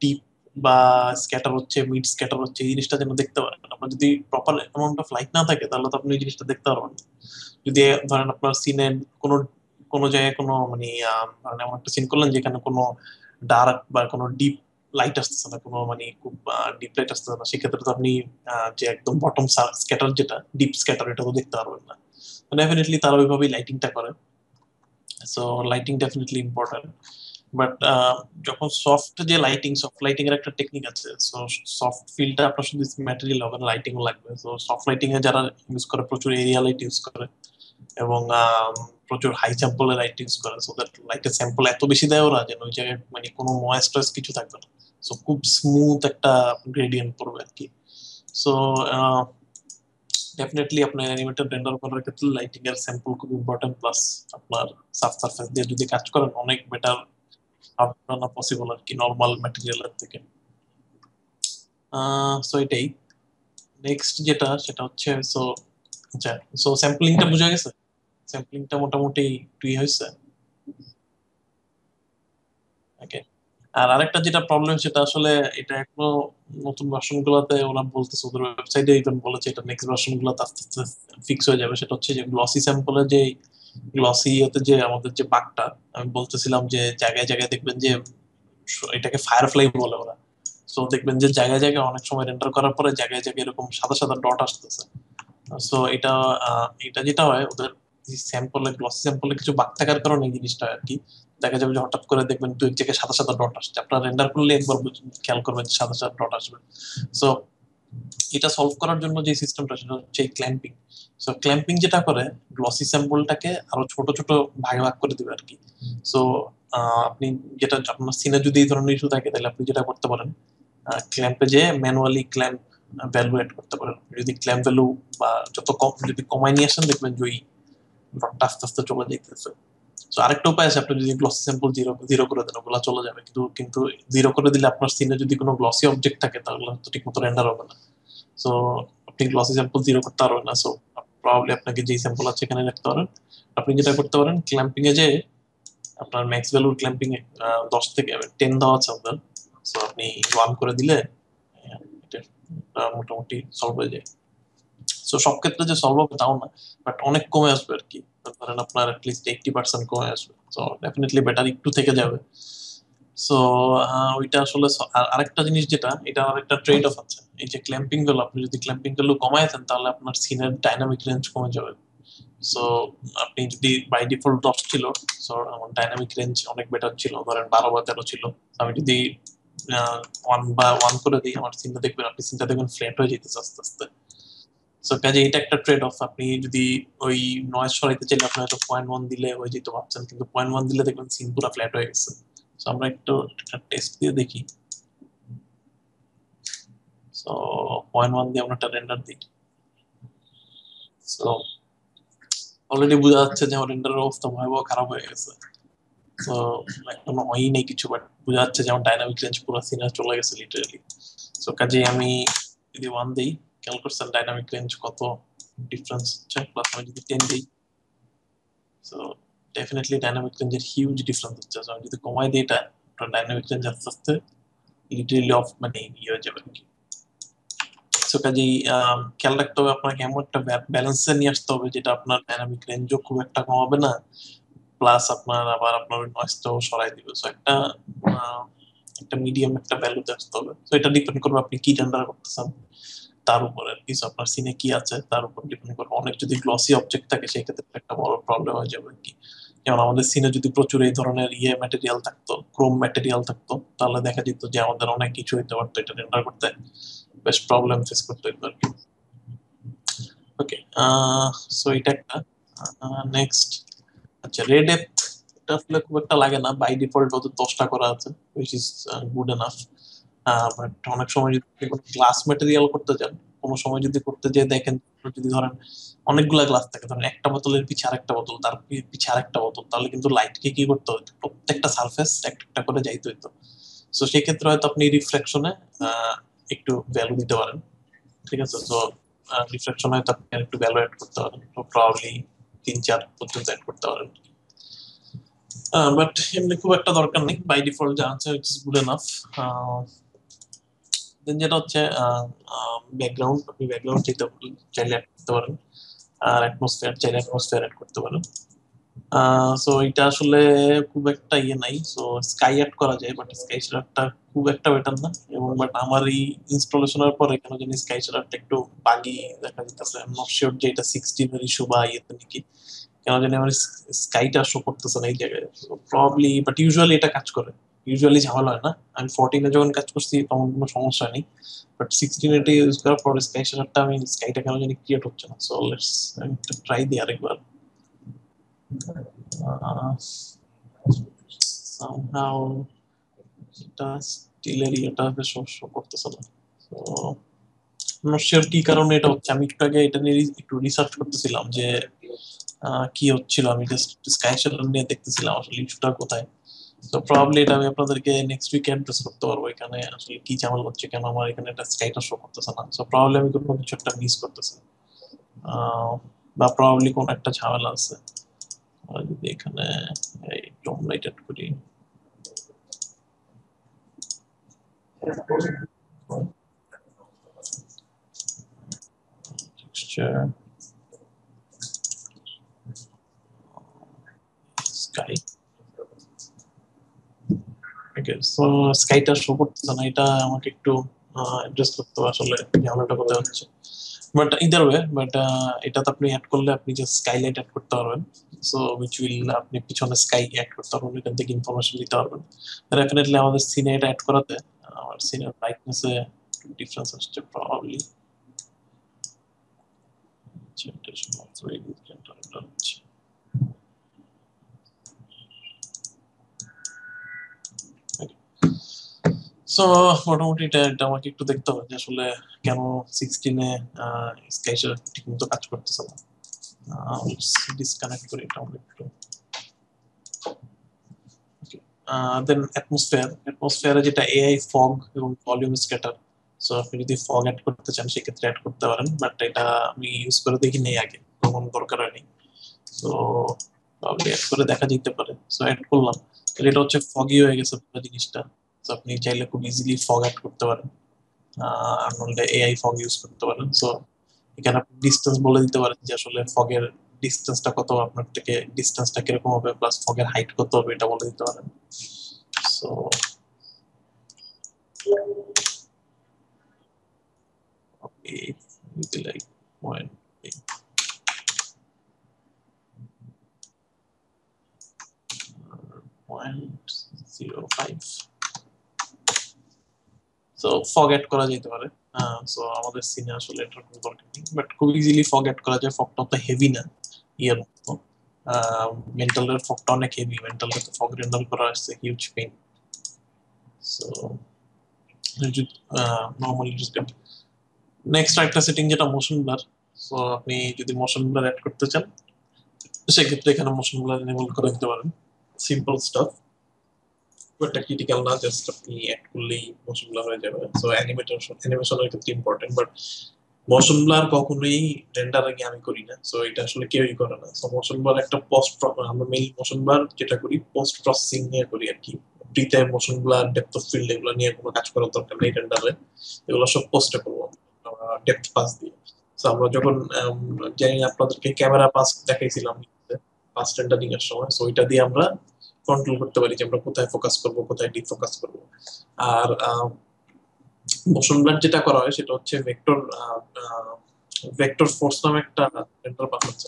A: ডিপ বা স্ক্যাটার হচ্ছে, মিড স্ক্যাটার হচ্ছে, এই জিনিসটা যেন দেখতে পারেন। আপনার যদি প্রপার অ্যামাউন্ট অফ লাইট না থাকে তাহলে তো আপনি এই জিনিসটা দেখতে পারবেন না। যদি ধরেন আপনার সিনে কোনো কোনো জায়গায় কোনো মানে ধরেন এমন একটা সিন করলেন যেখানে কোনো ডার্ক বা কোনো ডিপ লাইট আসতেছে না, কোনো মানে খুব ডিপ লাইট আসতেছে না, সেক্ষেত্রে তো আপনি যে একদম বটম স্ক্যাটার যেটা ডিপ স্ক্যাটার এটা তো দেখতে পারবেন না। ডেফিনেটলি তারা ওইভাবেই লাইটিংটা করে। So lighting definitely important. But যখন সফট যে লাইটিং, সফট লাইটিং এর একটা টেকনিক আছে। সো সফট ফিলটা আপনার শুধু ম্যাটেরিয়াল হবে না, লাইটিংও লাগবে। সো সফট লাইটিং এ যারা ইউজ করে প্রচুর এরিয়া লাইট ইউজ করে এবং প্রচুর হাই স্যাম্পলের লাইট ইউজ করে, সো দ্যাট লাইটের স্যাম্পল এত বেশি দেয় ওরা যেন ওই জায়গায় মানে কোনো নয়েজ টয়েস কিছু থাকবে না। সো খুব স্মুথ একটা গ্রেডিয়েন্ট পড়বে আর কি। সো ডেফিনেটলি আপনার অ্যানিমেটেড রেন্ডার করার ক্ষেত্রে লাইটিং এর স্যাম্পল খুব ইম্পর্টেন্ট, প্লাস আপনার সাবসারফেস দিয়ে যদি কাজ করেন অনেক বেটার আউটপুট আনা পসিবল আর কি নর্মাল ম্যাটেরিয়ালের থেকে। সো এটাই নেক্সট যেটা সেটা হচ্ছে সো আচ্ছা, সো স্যাম্পলিংটা বোঝা গেছে, স্যাম্পলিংটা মোটামুটি একটু ইয়ে হয়েছে। ওকে। আর আরেকটা যেটা প্রবলেম সেটা আসলে এটা এখনো নতুন ভার্সন গুলাতে ওরা বলতেছে, ওদের ওয়েবসাইটে ইভেন বলেছে এটা নেক্সট ভার্সন গুলাতে আস্তে আস্তে ফিক্স হয়ে যাবে। সেটা হচ্ছে যে গ্লসি স্যাম্পলে যে গ্লসি ইয়েতে যে আমাদের যে বাগটা আমি বলতেছিলাম, যে জায়গায় জায়গায় দেখবেন যে এটাকে ফায়ারফ্লাই বলে ওরা। সো দেখবেন যে জায়গায় জায়গায় অনেক সময় রেন্ডার করার পরে জায়গায় জায়গায় এরকম সাদা সাদা ডট আসতেছে। সো এটা এটা যেটা হয় ওদের স্যাম্পলে, গ্লসি স্যাম্পলে কিছু বাগ থাকার কারণে এই জিনিসটা আর কি দেখা যাবে যে হঠাৎ করে দেখবেন দু এক জায়গায় সাদা সাদা ডট আসছে, আপনার রেন্ডার করলে একবার খেয়াল করবেন যে সাদা সাদা ডট আসবে। সো এটা সলভ করার জন্য যে সিস্টেমটা সেটা হচ্ছে ক্ল্যাম্পিং। সো ক্ল্যাম্পিং যেটা করে গ্লসি স্যাম্পলটাকে আরো ছোট ছোট ভাগে ভাগ করে দিবে আর কি। সো আপনি যেটা আপনার সিনে যদি এই ধরনের ইস্যু থাকে তাহলে আপনি যেটা করতে পারেন, ক্ল্যাম্পে যে ম্যানুয়ালি ক্ল্যাম্প ভ্যালু এড করতে পারেন। যদি ক্ল্যাম্প ভ্যালু বা যত কম যদি কমাই নিয়ে আসেন দেখবেন যে ওই ডটটা আস্তে আস্তে চলে যাইতেছে। তো আরেকটা উপায় আছে, আপনি যদি গ্লসি স্যাম্পল জিরো জিরো করে দেন ওগুলা চলে যাবে, কিন্তু কিন্তু জিরো করে দিলে আপনার সিনে যদি কোনো গ্লসি অবজেক্ট থাকে তাহলে তো ঠিক মতো রেন্ডার হবে না। সো আপনি গ্লসি স্যাম্পল জিরো করতে পারবেন না। সো প্রবাবলি আপনাকে যে স্যাম্পল আছে এখানে রাখতে পারেন। আপনি যেটা করতে পারেন ক্ল্যাম্পিং এ যে আপনার ম্যাক্স ভ্যালুর ক্ল্যাম্পিং এ 10 থেকে 10 দেওয়া আছে আপনার। সো আপনি 1 করে দিলে মোটামুটি সলভ হয়ে যায়। সো সব ক্ষেত্রে যে সলভ হবে তাও না, বাট অনেক কমে আসবে আর কি। ধরেন আপনার অ্যাটলিস্ট 80% কমে আসবে, সো ডেফিনেটলি বেটার একটু থেকে যাবে। সো ওইটা আসলে আরেকটা জিনিস যেটা, এটা আরেকটা ট্রেড অফ আছে। এই যে ক্ল্যাম্পিং ভ্যালু, আপনি যদি ক্ল্যাম্পিং ভ্যালু কমায় দেন তাহলে আপনার সিনের ডাইনামিক রেঞ্জ কমে যাবে। সো আপনি যদি বাই ডিফল্ট 10 ছিল, সো আমার ডাইনামিক রেঞ্জ অনেক বেটার ছিল, ধরেন 12 বা 13 ছিল। আমি যদি 1 করে দিই, আমার সিনটা দেখবেন, আপনি সিনটা দেখবেন ফ্ল্যাট হয়ে যেতেছে আস্তে আস্তে। সো কাজে এটা একটা ট্রেড অফ। আপনি যদি ওই নয়েজ সরাইতে চাইলে আপনি হয়তো 0.1 দিলে হয়ে যেতে ভাবছেন, কিন্তু 0.1 দিলে দেখবেন সিন পুরো ফ্ল্যাট হয়ে গেছে। সো আমরা একটু টেস্ট দিয়ে দেখি। সো 0.1 দিয়ে আমরা একটা রেন্ডার দিই। সো অলরেডি বোঝা যাচ্ছে যে আমার রেন্ডারের অবস্থা ভয়াবহ খারাপ হয়ে গেছে। তো এখনো হয়ই নেই কিছু, বাট বোঝা যাচ্ছে যে আমার ডাইনামিক রেঞ্জ পুরো সিনে চলে গেছে লিটারালি। সো কাজে আমি যদি 1 দিই, খেয়াল করছেন ডাইনামিক রেঞ্জ কত ডিফারেন্স হচ্ছে। প্লাস আমি যদি 10 দিই, সো ডেফিনেটলি ডাইনামিক রেঞ্জের হিউজ ডিফারেন্স হচ্ছে। সো আমি যদি কমাই দিই এটা, ডাইনামিক রেঞ্জ আস্তে আস্তে লিটারালি অফ মানে ইয়ে হয়ে যাবে আর কি। সো কাজেই খেয়াল রাখতে হবে আপনাকে, এমন একটা ব্যালেন্সে নিয়ে আসতে হবে যেটা আপনার ডাইনামিক রেঞ্জও খুব একটা কমাবে না, প্লাস আপনার আবার আপনার নয়েজটাও সরাই দিবে। সো আহ, একটা মিডিয়াম একটা ভ্যালুতে আসতে হবে। তো এটা ডিপেন্ড করবে আপনি কি রেন্ডার করতেছেন তার উপরে আর কি। So আপনার সিনে কি আছে তার উপর ডিপেন্ড করবে। অনেক যদি গ্লসি অবজেক্ট থাকে সেই ক্ষেত্রে একটা বড় প্রবলেম হয়ে যাবে আর কি। যেমন আমাদের সিনে যদি প্রচুর এই ধরনের ইয়ে ম্যাটেরিয়াল থাকতো, ক্রোম ম্যাটেরিয়াল থাকতো, তাহলে দেখা যেত যে আমাদের অনেক কিছু হইতে পারতো, এটা রেন্ডার করতে বেশ প্রবলেম ফেস করতে হইতো আর কি। ওকে, সো এটা একটা। নেক্সট, আচ্ছা রেড ডেপথ, এটা আসলে খুব একটা লাগে না, বাই ডিফল্ট ওদের 10টা করা আছে, which is good enough. But অনেক সময় যদি আপনি কোনো গ্লাস ম্যাটেরিয়াল করতে চান, কোনো সময় যদি করতে যেয়ে দেখেন, যদি ধরেন অনেকগুলা গ্লাস থাকে, ধরেন একটা বোতলের পিছে আরেকটা বোতল, তার পিছে আরেকটা বোতল, তাহলে কিন্তু লাইটকে কি করতে হতো, প্রত্যেকটা সারফেস একটা একটা করে যাইতে হইতো। সো সেক্ষেত্রে হয়তো আপনি রিফ্লেকশনে একটু ভ্যালু দিতে পারেন। ঠিক আছে, তো রিফ্লেকশন হয়তো আপনি একটু ভ্যালু অ্যাড করতে পারেন, তো প্রবাবলি 3-4 পর্যন্ত অ্যাড করতে পারেন। বাট এমনি খুব একটা দরকার নেই, বাই ডিফল্ট যা আছে ইট ইজ গুড এনাফ। দেন যেটা হচ্ছে ব্যাকগ্রাউন্ড, আপনি ব্যাকগ্রাউন্ড চাইলে অ্যাড করতে পারেন, আর অ্যাটমসফিয়ার চাইলে অ্যাটমসফিয়ার অ্যাড করতে পারেন। সো এটা আসলে খুব একটা ইয়ে নাই। সো স্কাই অ্যাড করা যায়, বাট স্কাই শেডারটা খুব একটা বেটার না। এবং বাট আমার এই ইনস্টলেশনের পরে কেন জানি স্কাই শেডারটা একটু বাগি দেখা যাইতেছে। আমি নট শিওর যে এটা 16 এর ইস্যু বা ইয়েতে নাকি, কেন জানি আমার স্কাইটা শো করতেছে না এই জায়গায়। প্রবাবলি, বাট ইউজুয়ালি এটা কাজ করে, ইউজুয়ালি ঝামেলা হয় না। আমি 14 এ যখন কাজ করছি তখন কোনো সমস্যা নেই, বাট 16 এটা ইউজ করার পর স্কাই শেডারটা, আমি স্কাইটা কেন জানি ক্রিয়েট হচ্ছে না। সো লেটস ট্রাই দিই আরেকবার। সামহাউ এটা স্টিলের এটা শো করতেছে না। তো নট শিওর কি কারণে এটা হচ্ছে। আমি একটু আগে এটা নিয়ে একটু রিসার্চ করতেছিলাম যে কি হচ্ছিল, আমি জাস্ট স্কাই শেডার নিয়ে দেখতেছিলাম আসলে ইস্যুটা কোথায়। তো প্রবাবলি এটা আমি আপনাদেরকে নেক্সট উইক অ্যাড্রেস করতে পারবো, এখানে আসলে কি ঝামেলা হচ্ছে, কেন আমার এখানে একটা স্কাইটা শো করতেছে না। সো প্রবাবলি আমি কোনো কিছু একটা মিস করতেছি, আহ, বা প্রবাবলি কোনো একটা ঝামেলা আছে। আর যদি এখানে এই ডোম লাইট অ্যাড করি, টেক্সচার, স্কাই, ওকে। সো স্কাইটা শো করতেছে না, এটা আমাকে একটু অ্যাড্রেস করতে হবে আসলে ঝামেলাটা কোথায় হচ্ছে। বাট ইদার ওয়ে, বাট এটাতে আপনি অ্যাড করলে আপনি যে স্কাইলাইট অ্যাড করতে পারবেন। সো উইচ উইল, আপনি পিছনে স্কাই অ্যাড করতে পারবেন, এখান থেকে ইনফরমেশন দিতে পারবেন। ডেফিনেটলি আমাদের সিনে এটা অ্যাড করাতে আমার সিনের ব্রাইটনেসে ডিফারেন্স আসছে প্রবাবলি। সো মোটামুটি এটা এটা আমাকে একটু দেখতে হবে যে আসলে কেন 16-এ স্কাইশার ঠিক মতো কাজ করতেছে না। ডিসকানেক্ট করি এটা আমরা একটু। দেন অ্যাটমসফিয়ারে যেটা এআই ফগ এবং ভলিউম স্ক্যাটার। সো আপনি যদি ফগ অ্যাড করতে চান সেক্ষেত্রে অ্যাড করতে পারেন, বাট এটা আমি ইউজ করে দেখি নেই আগে, তখন দরকার হয়নি। সো অ্যাড করে দেখা যেতে পারে। সো অ্যাড করলাম, এটা হচ্ছে ফগি হয়ে গেছে পুরো জিনিসটা। সো আপনি চাইলে খুব ইজিলি ফগ অ্যাড করতে পারেন। আর্নল্ডে এআই ফগ ইউজ করতে পারেন। সো এখানে আপনি ডিস্টেন্স বলে দিতে পারেন যে আসলে ফগের ডিস্টেন্সটা কত, আপনার থেকে ডিস্টেন্সটা কিরকম হবে, প্লাস ফগের হাইট কত হবে এটা বলে দিতে পারেন। So okay, like 0.05। So fog add করা যেতে পারে। সো আমাদের সিনে আসলে এটার কোনো দরকার নেই, বাট খুব ইজিলি ফগ এড করা যায়। ফগটা তো হেভি না ইয়ের মতো। মেন্টালের ফগটা অনেক হেভি, মেন্টালের তো ফগ রেন্ডার করা আসছে huge pain. So normally next একটা সেটিং যেটা মোশন ব্লার। সো আপনি যদি মোশন ব্লার অ্যাড করতে চান সেক্ষেত্রে এখানে মোশন ব্লার এনেবল করে দিতে পারেন। সিম্পল স্টাফ, একটা ক্রিটিক্যাল না, জাস্ট আপনি অ্যাড করলেই মোশন ব্লার হয়ে যাবে। সো অ্যানিমেশনের ক্ষেত্রে ইম্পর্টেন্ট, বাট মোশন ব্লার কখনোই রেন্ডার আগে আমি করি না। সো এটা আসলে কেউই করে না। সো মোশন ব্লার একটা আমরা মেইন মোশন ব্লার যেটা করি পোস্ট প্রসেসিং নিয়ে করি আর কি। প্রিতে motion blur, depth of field এগুলো নিয়ে কোনো কাজ করার দরকার নেই রেন্ডারে। এগুলো সব পোস্টে করবো ডেপথ পাস দিয়ে। সো আমরা যখন জানি আপনাদেরকে ক্যামেরা পাস দেখাইছিলাম পাস রেন্ডারিং এর সময়, সো ওইটা দিয়ে আমরা কন্ট্রোল করতে পারি যে আমরা কোথায় ফোকাস করব, কোথায় ডিফোকাস করব। আর মোশন ব্লার যেটা করা হয় সেটা হচ্ছে ভেক্টর ভেক্টর ফোর্স নামে একটা ভেক্টর পাস আছে,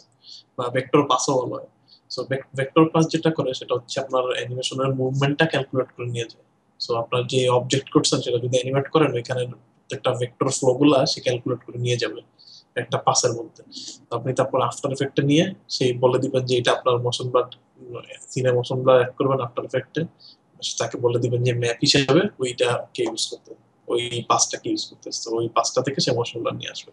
A: বা ভেক্টর পাসও বলা হয়। সো ভেক্টর পাস যেটা করে সেটা হচ্ছে আপনার অ্যানিমেশনের মুভমেন্টটা ক্যালকুলেট করে নিয়ে যায়। সো আপনার যে অবজেক্ট করছেন সেটা যদি অ্যানিমেট করেন ওইখানে একটা ভেক্টর ফ্লো গুলা সে ক্যালকুলেট করে নিয়ে যাবে একটা পাসের মধ্যে। তো আপনি তারপর আফটার এফেক্টে নিয়ে সেই বলে দিবেন যে এটা আপনার মোশন ব্লার, সিনে মোশন ব্লার অ্যাড করবেন আফটার এফেক্টে। তাকে বলে দিবেন যে ম্যাপ হিসেবে ওইটাকে ইউজ করতে, ওই পাসটাকে ইউজ করতেছে, ওই পাসটা থেকে সে মোশন ব্লার নিয়ে আসবে।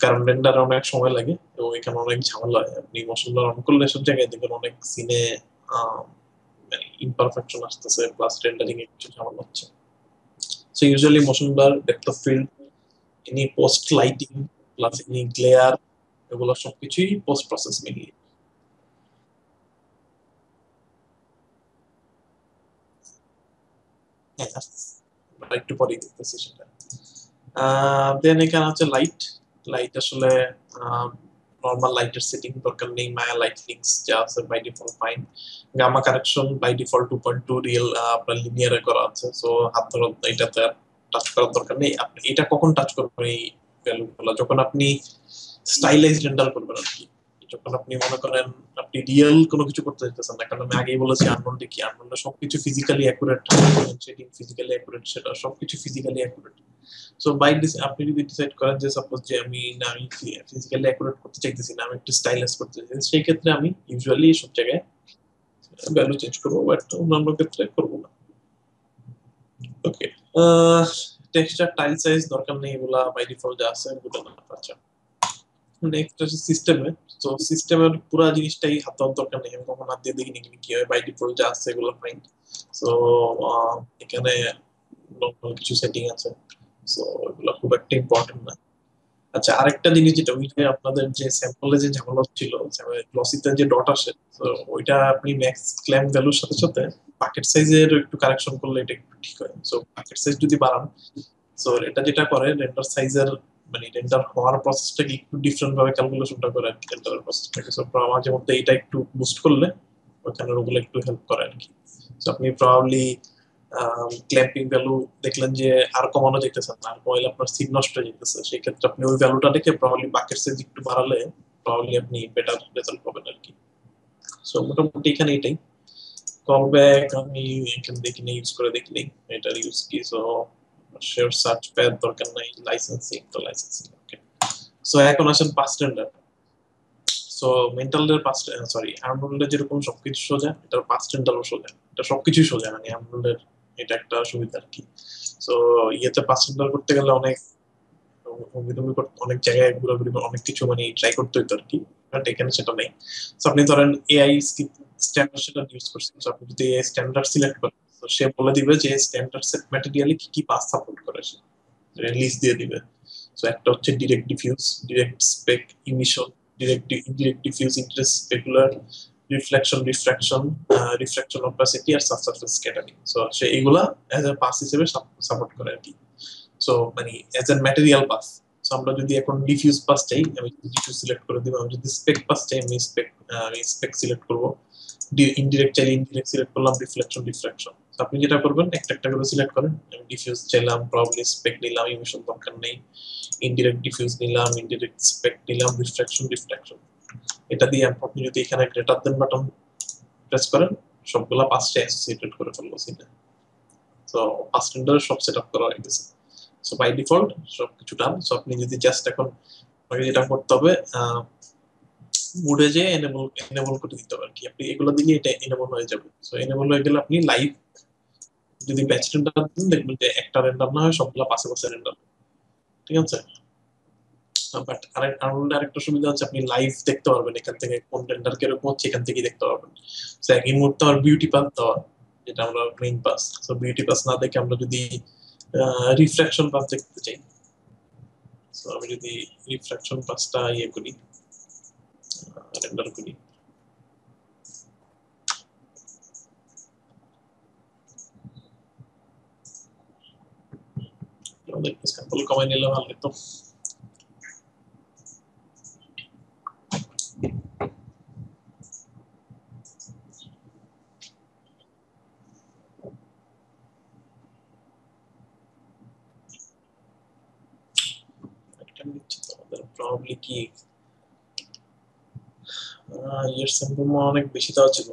A: কারণ রেন্ডারে অনেক সময় লাগে এবং এখানে অনেক ঝামেলা হয়। আপনি মোশন ব্লার অন করলে সব জায়গায় দেখবেন অনেক সিনে মানে ইমপারফেকশন আসতেছে, প্লাস রেন্ডারিং এ কিছু ঝামেলা হচ্ছে। So usually motion blur, depth of field, any post lighting, plus any glare, এগুলো সবকিছুই পোস্ট প্রসেস মিলিয়ে। হ্যাঁ, আমরা একটু পরেই দেখতেছি সেটা। দেন এখানে হচ্ছে লাইট। লাইট আসলে নর্মাল লাইটের সেটিং দরকার নেই, মায়া লাইট লিংস যা আছে by default fine. Gamma correction by default 2.2 real আপনার লিনিয়ারে করা আছে। সো হাত ধরো এটাতে টাচ করার দরকার নেই। আপনি এটা কখন টাচ করবেন এই ভ্যালুগুলো? যখন আপনি স্টাইলাইজ রেন্ডার করবেন আর কি। যখন আপনি মনে করেন আপনি রিয়েল কোনো কিছু করতে চাইতেছেন না, কারণ আমি আগেই বলেছি আননোনটা কি, আননোনটা সবকিছু physically accurate, setting physically accurate, সেটা সবকিছু physically accurate. So by this আপনি যদি ডিসাইড করেন যে সাপোজ যে আমি না, আমি ফিজিক্যালি অ্যাকুরেট করতে চাইতেছি না, আমি একটু স্টাইলাইজ করতে চাইতেছি, সেই ক্ষেত্রে আমি ইউজুয়ালি সব জায়গায় ভ্যালু চেঞ্জ করবো, বাট অন্যান্য ক্ষেত্রে করবো না। ওকে, টেক্সচার টাইল সাইজ দরকার নেই, এগুলা বাই ডিফল্ট যা আছে ওগুলো না। আচ্ছা, নেক্সট হচ্ছে সিস্টেমে। তো সিস্টেমের পুরো জিনিসটাই হাত দেওয়ার দরকার নেই, আমি কখন হাত দিয়ে দেখিনি কি হয়, বাই ডিফল্ট যা আছে এগুলো ফাইন। সো এখানে নর্মাল কিছু সেটিং আছে, সো এগুলো খুব একটা ইম্পর্টেন্ট না। আচ্ছা, আরেকটা জিনিস যেটা ওই যে আপনাদের যে স্যাম্পলে যে ঝামেলা ছিল, গ্লসিতে যে ডট আসে, তো ওইটা আপনি ম্যাক্স ক্ল্যাম ভ্যালুর সাথে সাথে বাকেট সাইজের একটু কারেকশন করলে এটা একটু ঠিক হয়। সো বাকেট সাইজ যদি বাড়ান, সো এটা যেটা করে রেন্ডার সাইজের মানে রেন্ডার হওয়ার প্রসেসটাকে একটু ডিফারেন্ট ভাবে ক্যালকুলেশনটা করে আর কি, রেন্ডারের প্রসেসটাকে। সো মাঝে মধ্যে এটা একটু বুস্ট করলে ওখানে ওগুলো একটু হেল্প করে আর কি। সো আপনি প্রবাবলি ক্ল্যাম্পিং ভ্যালু দেখলেন যে আর কমানো যেতেছে না, আর কমাইলে আপনার সিট নষ্ট হয়ে যেতেছে, সেই ক্ষেত্রে আপনি ওই ভ্যালুটা দেখে প্রবাবলি বাকেট সাইজ একটু বাড়ালে প্রবাবলি আপনি বেটার রেজাল্ট পাবেন আর কি। সো মোটামুটি এখানে এটাই। কল ব্যাক আমি এখানে দেখিনি, ইউজ করে দেখিনি এটার ইউজ কি। সো শেয়ার সার্চ প্যাড দরকার নাই, লাইসেন্সিং তো লাইসেন্সিং ওকে। সো এখন আসেন পাস টেন্ডার। সো মেন্টালের পাস, সরি আর্মরোলের যেরকম সবকিছু সোজা, এটার পাস টেন্ডারও সোজা, এটা সবকিছুই সোজা, মানে আর্মরোলের এটা একটা সুবিধা আর কি। সো ইয়েতে পাস টেন্ডার করতে গেলে অনেক অনেক জায়গায় ঘোরাঘুরি অনেক কিছু মানে ট্রাই করতে হইতো আর কি, বাট এখানে সেটা নেই। সো আপনি ধরেন এআই স্ট্যান্ডার্ড সেটা ইউজ করছেন, সো আপনি যদি এআই স্ট্যান্ডার্ড সিলেক্ট করেন, তো সে বলে দিবে যে স্ট্যান্ডার্ড সেট ম্যাটেরিয়ালি কি কি পাস সাপোর্ট করে, সে লিস্ট দিয়ে দিবে। সো একটা হচ্ছে direct diffuse, direct spec emission, direct diffuse, indirect specular, reflection, refraction opacity আর সাবসারফেস স্ক্যাটারিং। সো সে এগুলা এজ এ পাস হিসেবে সাপোর্ট করে আর কি। সো মানে as a material pass. So আমরা যদি এখন ডিফিউজ পাস চাই, আমি ডিফিউজ সিলেক্ট করে দিব। আমি যদি স্পেক পাস চাই, আমি স্পেক সিলেক্ট করব। ইনডিরেক্ট চাইলে ইনডিরেক্ট সিলেক্ট করলাম, রিফ্লেকশন ডিফ্রাকশন। আপনি যেটা করবেন একটা একটা করে সিলেক্ট করেন। আমি ডিফিউজ চাইলাম, প্রবাবলি স্পেক নিলাম, ইমিশন দরকার নেই। ইনডিরেক্ট ডিফিউজ নিলাম, ইনডিরেক্ট স্পেক নিলাম, রিফ্রাকশন ডিফ্রাকশন। এটা দিয়ে আপনি যদি এখানে গ্রেটার দেন বাটন প্রেস করেন, সবগুলা পাঁচটা অ্যাসোসিয়েটেড করে ফেলবো সিনে। সো পাঁচ রেন্ডারের সব সেটআপ করা হয়ে গেছে। সো বাই ডিফল্ট সবকিছু ডান। সো আপনি যদি জাস্ট এখন আপনাকে যেটা করতে হবে, মুডে যে এনেবল করে দিতে হবে আর কি। আপনি এগুলো দিলে এটা এনেবল হয়ে যাবে। সো এনেবল হয়ে গেলে আপনি লাইভ যদি ব্যাচ রেন্ডার দেন, দেখবেন যে একটা রেন্ডার না হয় সবগুলো পাশে পাশে রেন্ডার। ঠিক আছে? বাট আরেকটা সুবিধা হচ্ছে আপনি লাইভ দেখতে পারবেন এখান থেকে, কোন রেন্ডার কিরকম হচ্ছে এখান থেকে দেখতে পারবেন। সো এই মুহূর্তে আমার বিউটি পাস দেওয়া, যেটা আমরা main pass. So beauty pass না দেখে আমরা যদি রিফ্রাকশন পাস দেখতে চাই, সো আমি যদি রিফ্রাকশন পাসটা ইয়ে করি, রেন্ডার করি, আমাদের স্যাম্পল কমাই নিলে ভালো হতো। প্রবাবলি কি এর স্যাম্পল অনেক বেশি দেওয়া ছিল।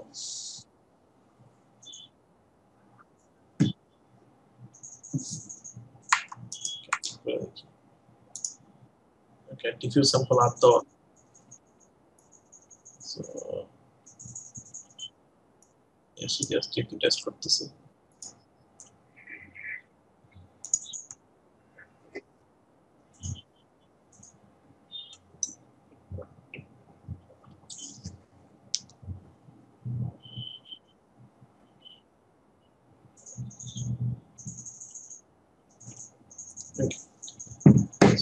A: ওকে, ডিফিউজ স্যাম্পল আর দেওয়া। সো এসে জাস্ট একটু টেস্ট করতেছি।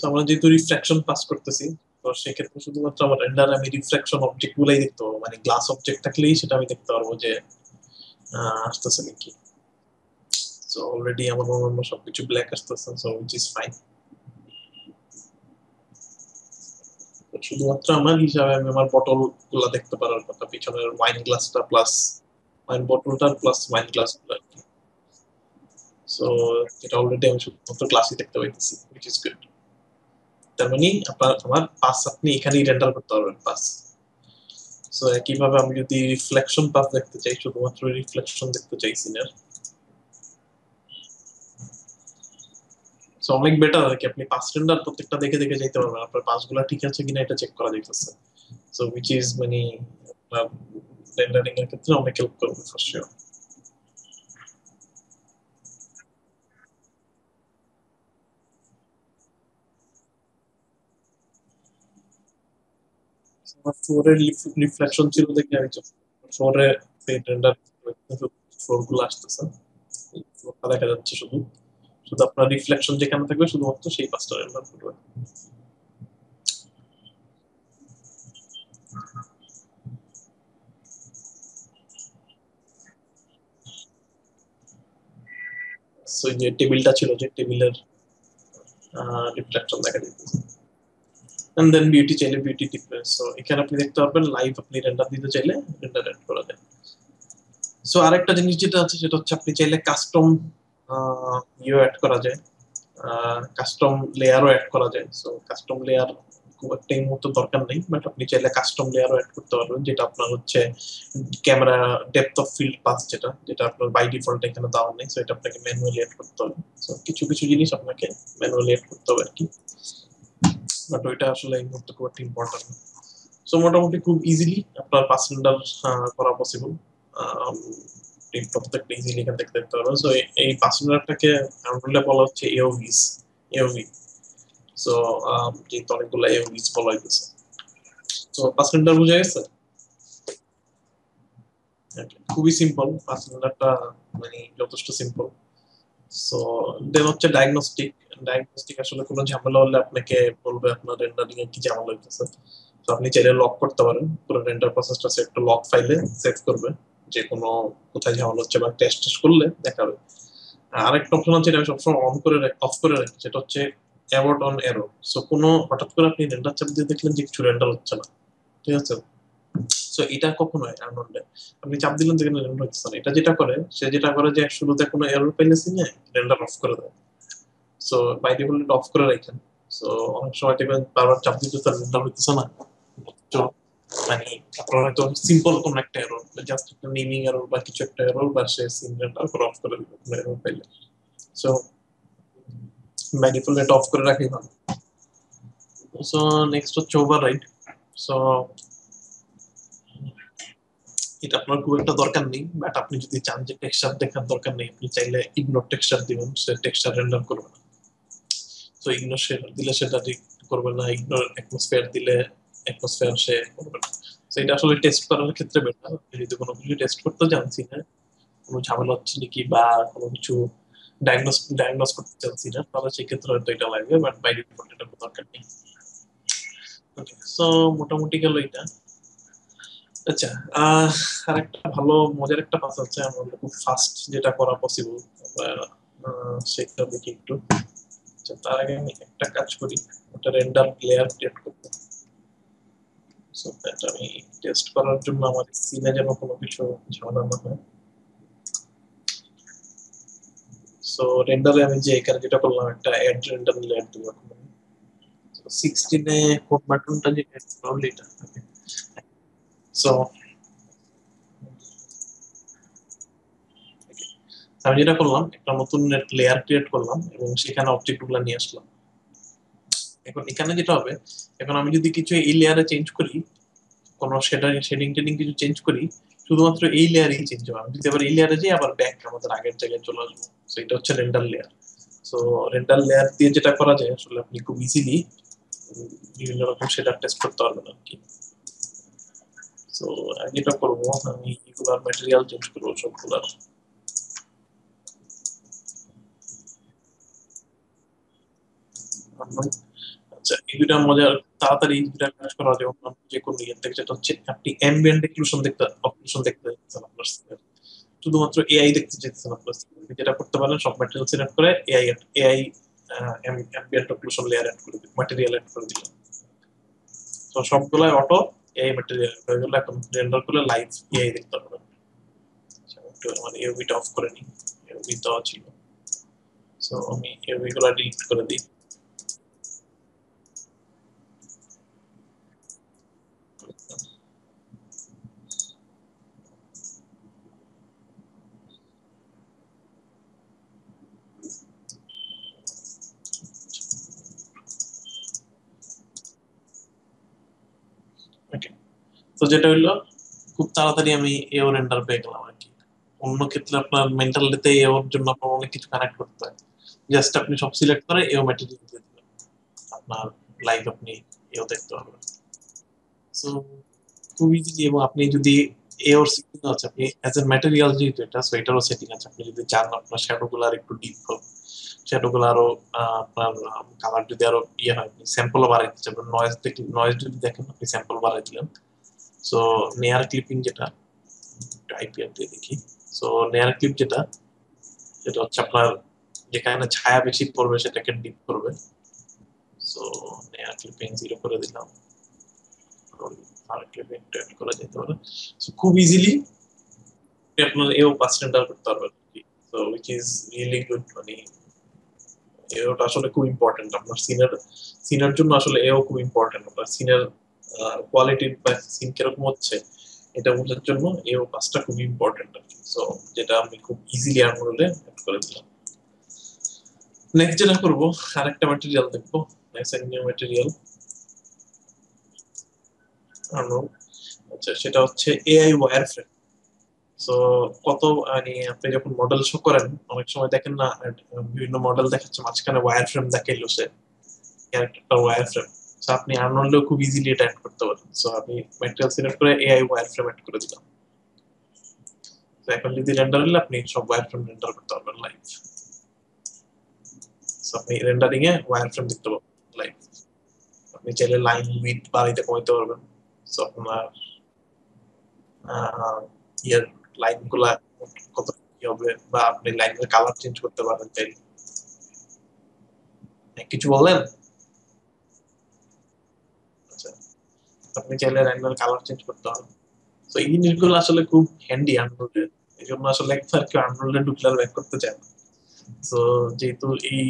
A: আমরা যেহেতু রিফ্রাকশন পাস করতেছি, তো সেক্ষেত্রে শুধুমাত্র আমার রেন্ডার আমি রিফ্রাকশন অবজেক্ট গুলাই দেখতে পাবো। মানে গ্লাস অবজেক্ট থাকলেই সেটা আমি দেখতে পারবো যে আসতেছে নাকি। সো অলরেডি আমার অন্য সবকিছু ব্ল্যাক আসতেছে, সো উইচ ইজ ফাইন। শুধুমাত্র আমার হিসাবে আমি আমার বটল গুলা দেখতে পারার কথা, পিছনের ওয়াইন গ্লাসটা প্লাস ওয়াইন বটলটা প্লাস ওয়াইন গ্লাস গুলা। সো এটা অলরেডি আমি শুধুমাত্র গ্লাসই দেখতে পাইতেছি, উইচ ইজ গুড। তার মানে আমার পাস আপনি এখানেই রেন্ডার করতে পারবেন পাস। সো একইভাবে আমি যদি রিফ্লেকশন পাস দেখতে চাই, শুধুমাত্র রিফ্লেকশন দেখতে চাই সিনের, সো অনেক বেটার আর কি। আপনি পাস রেন্ডার প্রত্যেকটা দেখে দেখে যাইতে পারবেন, আপনার পাসগুলো ঠিক আছে কিনা এটা চেক করা যাইতেছে। সো উইচ ইজ মানে রেন্ডারিং এর ক্ষেত্রে অনেক হেল্প করবে ফর শিওর। আমার ফ্লোরের রিফ্লেকশন ছিল দেখে আমি ফ্লোরে রেন্ডার ফ্লোর গুলো আসতেছে, ফ্লোরটা দেখা যাচ্ছে শুধু। শুধু আপনার রিফ্লেকশন যেখানে থাকবে শুধুমাত্র সেই পাঁচটা রেন্ডার করবে। সো যে টেবিলটা ছিল, যে টেবিলের রিফ্লেকশন দেখা যাচ্ছে। এন্ড দেন বিউটি চাইলে বিউটি ডিফারেন্স। সো এখানে আপনি দেখতে পারবেন লাইভ আপনি রেন্ডার দিতে চাইলে রেন্ডার এড করা যায়। সো আরেকটা জিনিস যেটা আছে সেটা হচ্ছে আপনি চাইলে কাস্টম ইয়ে অ্যাড করা যায়, কাস্টম লেয়ারও অ্যাড করা যায়। সো কাস্টম লেয়ার খুব একটা এই মুহূর্তে দরকার নেই, বাট আপনি চাইলে কাস্টম লেয়ারও অ্যাড করতে পারবেন, যেটা আপনার হচ্ছে camera depth of field pass, যেটা যেটা আপনার বাই ডিফল্ট এখানে দেওয়া নেই। সো এটা আপনাকে ম্যানুয়ালি অ্যাড করতে হবে। সো কিছু কিছু জিনিস আপনাকে ম্যানুয়ালি অ্যাড করতে হবে আর কি, বাট ওইটা আসলে এই মুহূর্তে খুব একটা ইম্পর্টেন্ট না। সো মোটামুটি খুব ইজিলি আপনার পাস রেন্ডার করা পসিবল। প্রত্যেকটা ইজিলি এখান থেকে দেখতে পারবেন। সো এই পাস রেন্ডারটাকে আনরোলে বলা হচ্ছে এওভিস, এওভি। সো যেহেতু অনেকগুলো এওভিস বলা হইতেছে। তো পাস রেন্ডার বুঝা গেছে? খুবই সিম্পল পাস রেন্ডারটা, মানে যথেষ্ট সিম্পল। সো দেন হচ্ছে ডায়াগনস্টিক। ডায়াগনস্টিক আসলে কোনো ঝামেলা হলে আপনাকে বলবে আপনার রেন্ডারিং এ কি ঝামেলা হইতেছে। তো আপনি চাইলে লক করতে পারেন, পুরো রেন্ডার প্রসেসটা সেট লক ফাইলে সেভ করবে, যে কোনো কোথায় ঝামেলা হচ্ছে বা টেস্ট করলে দেখাবে। আরেকটা অপশন আছে, এটা আমি সবসময় অন করে অফ করে রাখি, সেটা হচ্ছে অ্যাবর্ট অন এরর। সো কোনো হঠাৎ করে আপনি রেন্ডার চাপ দিয়ে দেখলেন যে কিছু রেন্ডার হচ্ছে না, ঠিক আছে? সো এটা কখনো আর্নল্ডে আপনি চাপ দিলেন যেখানে রেন্ডার হচ্ছে না, এটা যেটা করে, সে যেটা করে যে শুরুতে কোনো এরর পাইলে সিনে রেন্ডার অফ করে দেয়। সো বাই ডিফল্ট এটা অফ করে রাখেন। সো অনেক সময় দেখবেন বারবার চাপ দিতে তার রেন্ডার হইতেছে না, তো মানে আপনার হয়তো সিম্পল কোন একটা এরর, জাস্ট একটা নেমিং এরর বা কিছু একটা এরর, বা সে সিন রেন্ডার করে অফ করে দিবে কোনো এরর পাইলে। সো বাই ডিফল্ট এটা অফ করে রাখি ভালো। সো নেক্সট হচ্ছে ওভাররাইড। সো এটা আপনার খুব একটা দরকার নেই, বাট আপনি যদি চান যে টেক্সচার দেখার দরকার নেই, আপনি চাইলে ইগনোর টেক্সচার দিবেন, সে টেক্সচার রেন্ডার করবে না। তো ইগনোর দিলে সেটা ঠিক করবে না, ইগনোর অ্যাটমসফিয়ার দিলে অ্যাটমসফিয়ার সে করবে না। তো এটা আসলে টেস্ট করার ক্ষেত্রে বেটার, যদি কোনো কিছু টেস্ট করতে জানছি না, কোনো ঝামেলা হচ্ছে নাকি বা কোনো কিছু ডায়াগনোস করতে চাচ্ছি না, তাহলে সেক্ষেত্রে হয়তো এটা লাগবে, বাট বাই ডিফল্ট এটা দরকার নেই। ওকে, সো মোটামুটি গেল এটা। আচ্ছা, আরেকটা ভালো মজার একটা কাজ আছে, আমাদের খুব ফাস্ট যেটা করা পসিবল, সেটা দেখি একটু। আচ্ছা, তার আগে আমি একটা কাজ করি, ওটা রেন্ডার লেয়ার ক্রিয়েট করবো। সো দ্যাট আমি টেস্ট করার জন্য আমার সিনে যেন কোনো কিছু ঝামেলা না হয়। সো রেন্ডারে আমি যে এখানে যেটা করলাম, একটা অ্যাড রেন্ডার লেয়ার দিব এখন আমি। 16 এ হোম বাটনটা যে অ্যাড করলাম এটা। সো আমি যেটা করলাম, একটা নতুন লেয়ার ক্রিয়েট করলাম এবং সেখানে অবজেক্ট গুলো নিয়ে আসলাম। এখন এখানে যেটা হবে, এখন আমি যদি কিছু এই লেয়ারে চেঞ্জ করি, কোনো শেডিং টেডিং কিছু চেঞ্জ করি, শুধুমাত্র এই লেয়ারেই চেঞ্জ হবে। আমি যদি আবার এই লেয়ারে যাই, আবার ব্যাক আমাদের আগের জায়গায় চলে আসবো। তো এটা হচ্ছে render layer. So render layer দিয়ে যেটা করা যায়, আসলে আপনি খুব ইজিলি বিভিন্ন রকম শেডার টেস্ট করতে পারবেন আর কি। সো আমি যেটা করবো, আমি এগুলার ম্যাটেরিয়াল চেঞ্জ করবো সবগুলার। আচ্ছা, এই দুটা মজার, তাড়াতাড়ি এই দুটা কাজ করা যায় অন্য যে কোনো ইয়ে থেকে, যেটা হচ্ছে আপনি অ্যাম্বিয়েন্ট অক্লুশন দেখতে চাচ্ছেন আপনার scene-এর। শুধুমাত্র এআই দেখতে চাচ্ছেন আপনার scene-এ। আপনি যেটা করতে পারেন, সব ম্যাটেরিয়াল সিলেক্ট করে AI ambient occlusion layer add করে দিন, ম্যাটেরিয়াল অ্যাড করে দিলেন। তো সবগুলাই অটো এআই ম্যাটেরিয়াল হয়ে গেল। এখন রেন্ডার করলে লাইভ এআই দেখতে পাবেন। আচ্ছা, একটু আমার এওবিটা অফ করে নিই, এওবি দেওয়া ছিল। সো আমি এওবি গুলা ডিলিট করে দিই। ওকে, তো যেটা হইলো, খুব তাড়াতাড়ি আমি এও রেন্ডার পেয়ে গেলাম আর কি। অন্য ক্ষেত্রে আপনার মেন্টালিতে এওর জন্য আপনার অনেক কিছু কানেক্ট করতে হয়। জাস্ট আপনি সব সিলেক্ট করে এও ম্যাটেরিয়াল দিয়ে দিবেন, আপনার লাইভ আপনি এও দেখতে পারবেন। সো খুব ইজিলি। এবং আপনি যদি এওর সেটিং আছে, আপনি অ্যাজ এ ম্যাটেরিয়াল যেহেতু এটা, সো এটারও সেটিং আছে। আপনি যদি চান আপনার শ্যাডো গুলো আর একটু ডিপ হোক, শ্যাডো গুলো আরো আপনার কালার যদি আরো ইয়ে হয়, আপনি স্যাম্পলও বাড়াইতে চাবেন। নয়েজ যদি দেখেন, আপনি স্যাম্পল বাড়াই দিলেন। সো নেয়ার ক্লিপিং যেটা, আইপিএল দিয়ে দেখি। সো নেয়ার ক্লিপ যেটা, সেটা হচ্ছে আপনার যেখানে ছায়া বেশি পড়বে সেটাকে ডিপ করবে। সো নেয়ার ক্লিপিং 0 করে দিলাম, আর ক্লিপিং 10 করা যেতে পারে। সো খুব ইজিলি আপনার এও পাস রেন্ডার করতে পারবেন আর কি। So which is really good. মানে এওটা আসলে খুব ইম্পর্টেন্ট আপনার সিনের জন্য। আসলে এও খুব ইম্পর্টেন্ট আপনার সিনের কোয়ালিটি বা সিন কিরকম হচ্ছে এটা বোঝার জন্য এও পাসটা খুব ইম্পর্টেন্ট আর কি। সো যেটা আমি খুব ইজিলি আনরোলে অ্যাড করে দিলাম। নেক্সট যেটা করবো, আরেকটা ম্যাটেরিয়াল দেখবো, নিউ ম্যাটেরিয়াল আনরোল। আচ্ছা, সেটা হচ্ছে এআই ওয়্যার ফ্রেম। সো কত মানে আপনি যখন মডেল শো করেন, অনেক সময় দেখেন না, বিভিন্ন মডেল দেখাচ্ছে মাঝখানে ওয়্যার ফ্রেম দেখাইলো সে, ক্যারেক্টারটা ওয়্যার ফ্রেম। সো আপনি আনরোলেও খুব ইজিলি এটা অ্যাড করতে পারেন। সো আমি ম্যাটেরিয়াল সিলেক্ট করে এআই ওয়্যার ফ্রেম অ্যাড করে দিলাম। তো এখন যদি রেন্ডার হলে আপনি সব ওয়্যার ফ্রেম রেন্ডার করতে পারবেন লাইভ। সো আপনি রেন্ডারিং এ ওয়্যার ফ্রেম দেখতে পাবেন লাইভ। আপনি চাইলে লাইন উইথ বাড়াইতে কমাইতে পারবেন। সো আপনার ইয়ের লাইন গুলা কত কি হবে, বা আপনি লাইনের কালার চেঞ্জ করতে পারেন চাইলে। কিছু বললেন? আচ্ছা, আপনি চাইলে লাইনের কালার চেঞ্জ করতে পারেন। তো এই জিনিসগুলো আসলে খুব হ্যান্ডি আনরোডে, এই জন্য আসলে একবার কেউ আনরোডে ঢুকলে আর ব্যাক করতে চায় না। তো যেহেতু এই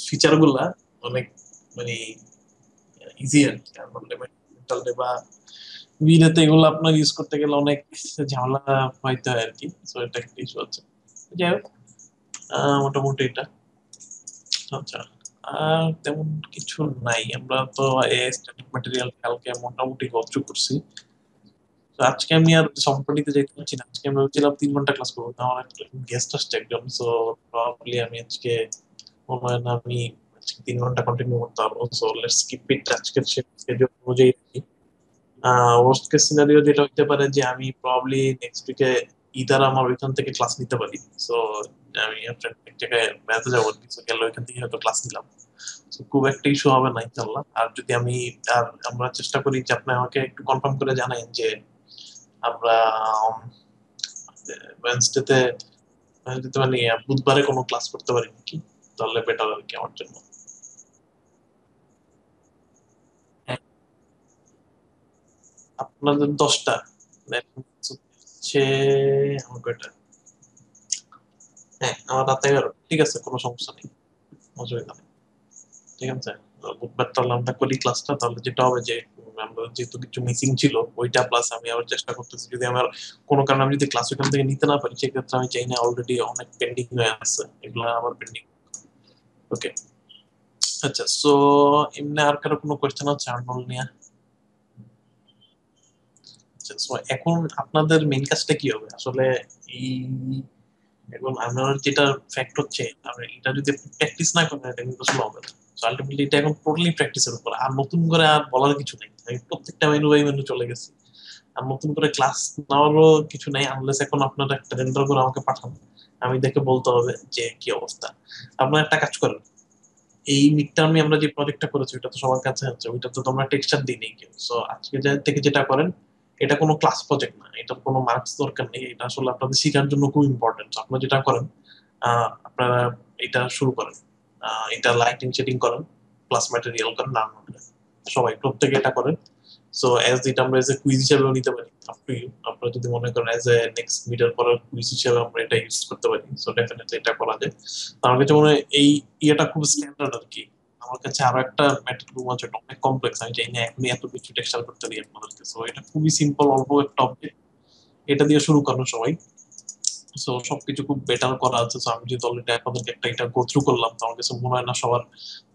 A: ফিচার গুলা অনেক মানে ইজি আর কি, আনরোডে বা ভিডিওতে এগুলো আপনার ইউজ করতে গেলে অনেক ঝামেলা পাইতে হয় আর কি। তো এটা একটা ইস্যু আছে। যাই হোক, মোটামুটি এটা। আচ্ছা, আর তেমন কিছু নাই। আমরা তো এই স্ট্যাটিক ম্যাটেরিয়াল কালকে মোটামুটি গচ্ছ করছি। তো আজকে আমি আর সম্পর্কিত যেতে পারছি না। আজকে আমি ভেবেছিলাম 3 ঘন্টা ক্লাস করবো, তো আমার একটা গেস্ট আসছে একজন। সো প্রবাবলি আমি আজকে মনে হয় না আমি আজকে 3 ঘন্টা কন্টিনিউ করতে পারবো। সো লেটস কিপ ইট আজকের শিডিউল অনুযায়ী। ওয়ার্স্ট কেস সিনারিও যেটা হতে পারে যে আমি প্রবাবলি নেক্সট উইকে ইদার আমার ওইখান থেকে ক্লাস নিতে পারি। সো আমি আপনার এক জায়গায় বেড়াতে যাবো আর কি। So, গেলে ওইখান থেকে হয়তো ক্লাস নিলাম। So, খুব একটা ইস্যু হবে না ইনশাল্লাহ। আর যদি আমি আর আমরা চেষ্টা করি যে আপনি আমাকে একটু কনফার্ম করে জানাই যে আমরা ওয়েনসডেতে ওয়েনসডেতে মানে বুধবারে কোনো ক্লাস করতে পারি নাকি, তাহলে বেটার আর কি আমার জন্য। হ্যাঁ, আপনাদের 10টা হচ্ছে, আমার কয়টা? হ্যাঁ, আমার রাত 11। ঠিক আছে, কোনো সমস্যা নেই, অসুবিধা নেই। ঠিক আছে, বুধবার তাহলে আমরা করি ক্লাসটা। তাহলে যেটা হবে যে আমরা যেহেতু কিছু মিসিং ছিল ওইটা, প্লাস আমি আবার চেষ্টা করতেছি যদি আমার কোনো কারণে আমি যদি ক্লাস ওইখান থেকে নিতে না পারি, সেক্ষেত্রে আমি চাই না, অলরেডি অনেক পেন্ডিং হয়ে আছে এগুলো আবার পেন্ডিং। ওকে। আচ্ছা, সো এমনি আর কারো কোনো কোয়েশ্চেন আছে আর্নল্ড নিয়ে? আচ্ছা, সো এখন আপনাদের মেইন কাজটা কি হবে আসলে? এই এখন আমার যেটা ফ্যাক্ট হচ্ছে, আমরা এটা যদি প্র্যাকটিস না করেন এটা কিন্তু আসলে হবে না। আলটিমেটলি এটা এখন টোটালি প্র্যাকটিসের উপর, আর নতুন করে আর বলার কিছু নেই। আমি প্রত্যেকটা মেনু বাই মেনু চলে গেছি। আর নতুন করে ক্লাস নেওয়ারও কিছু নাই, আনলেস এখন আপনারা একটা রেন্ডার করে আমাকে পাঠান, আমি দেখে বলতে হবে যে কি অবস্থা। আপনারা একটা কাজ করেন, এই মিড টার্মে আমরা যে প্রজেক্টটা করেছি ওটা তো সবার কাছে আছে, ওইটা তো তোমরা টেক্সচার দিই নেই কেউ। সো আজকে থেকে যেটা করেন, এটা কোনো ক্লাস প্রজেক্ট না, এটার কোনো মার্কস দরকার নেই। এটা আসলে আপনাদের শেখার জন্য খুব ইম্পর্টেন্ট। আপনারা যেটা করেন, আপনারা এটা শুরু করেন, এটা লাইটিং সেটিং করেন, প্লাস ম্যাটেরিয়াল করেন, না সবাই প্রত্যেকে এটা করেন। সো অ্যাজ এটা আমরা এজ এ কুইজ হিসেবেও নিতে পারি, আপ টু ইউ। আপনারা যদি মনে করেন অ্যাজ এ নেক্সট মিটার পরের কুইজ হিসেবে আমরা এটা ইউজ করতে পারি, সো ডেফিনেটলি এটা করা যায়। তো আমার কাছে মনে হয় এই ইয়েটা খুব স্ট্যান্ডার্ড আর কি। আমার কাছে আরো একটা ম্যাটের রুম আছে, ওটা অনেক কমপ্লেক্স, আমি চাই না এখনই এত কিছু টেক্সচার করতে দিই আপনাদেরকে। সো এটা খুবই সিম্পল, অল্প একটা অবজেক্ট, এটা দিয়ে শুরু করেন সবাই। সো সবকিছু খুব বেটার করা আছে। সো আমি যেহেতু অলরেডি আপনাদেরকে একটা এটা গো থ্রু করলাম, তো আমার কাছে মনে হয় না সবার,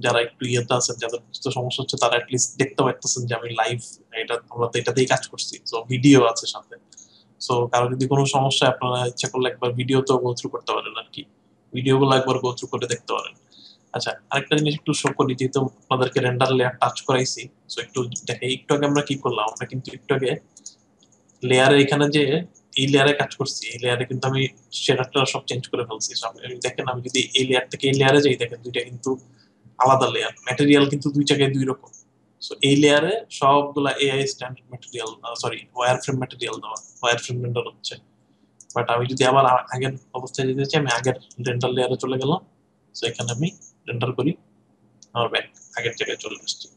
A: যারা একটু ইয়েতে আছেন, যাদের কিছু সমস্যা হচ্ছে, তারা অ্যাটলিস্ট দেখতে পাচ্ছেন যে আমি লাইভ এটা, আমরা তো এটাতেই কাজ করছি। সো ভিডিও আছে সাথে। সো কারো যদি কোনো সমস্যা হয়, আপনারা ইচ্ছা করলে একবার ভিডিও তো গো থ্রু করতে পারেন আর কি, ভিডিও গুলো একবার গো থ্রু করে দেখতে পারেন। আচ্ছা, আরেকটা জিনিস একটু শো করি, যেহেতু আপনাদেরকে রেন্ডার লেয়ার টাচ করাইছি। সো একটু দেখে, একটু আগে আমরা কি করলাম, আমরা কিন্তু একটু আগে লেয়ারে এখানে যে এই লেয়ারে কাজ করছি, এই লেয়ারে কিন্তু আমি শেডারটা সব চেঞ্জ করে ফেলছি। So, দেখেন আমি যদি এই লেয়ার থেকে এই লেয়ারে যাই, দেখেন দুইটা কিন্তু আলাদা লেয়ার, ম্যাটেরিয়াল কিন্তু দুই জায়গায় দুই রকম। সো এই লেয়ারে সবগুলা AI standard material, sorry wireframe material দেওয়া, ওয়্যার ফ্রেম রেন্ডার হচ্ছে। বাট আমি যদি আবার আগের অবস্থায় যেতে চাই, আমি আগের রেন্ডার লেয়ারে চলে গেলাম। সো এখানে আমি রেন্ডার করি, আমার ব্যাক আগের জায়গায় চলে আসছি।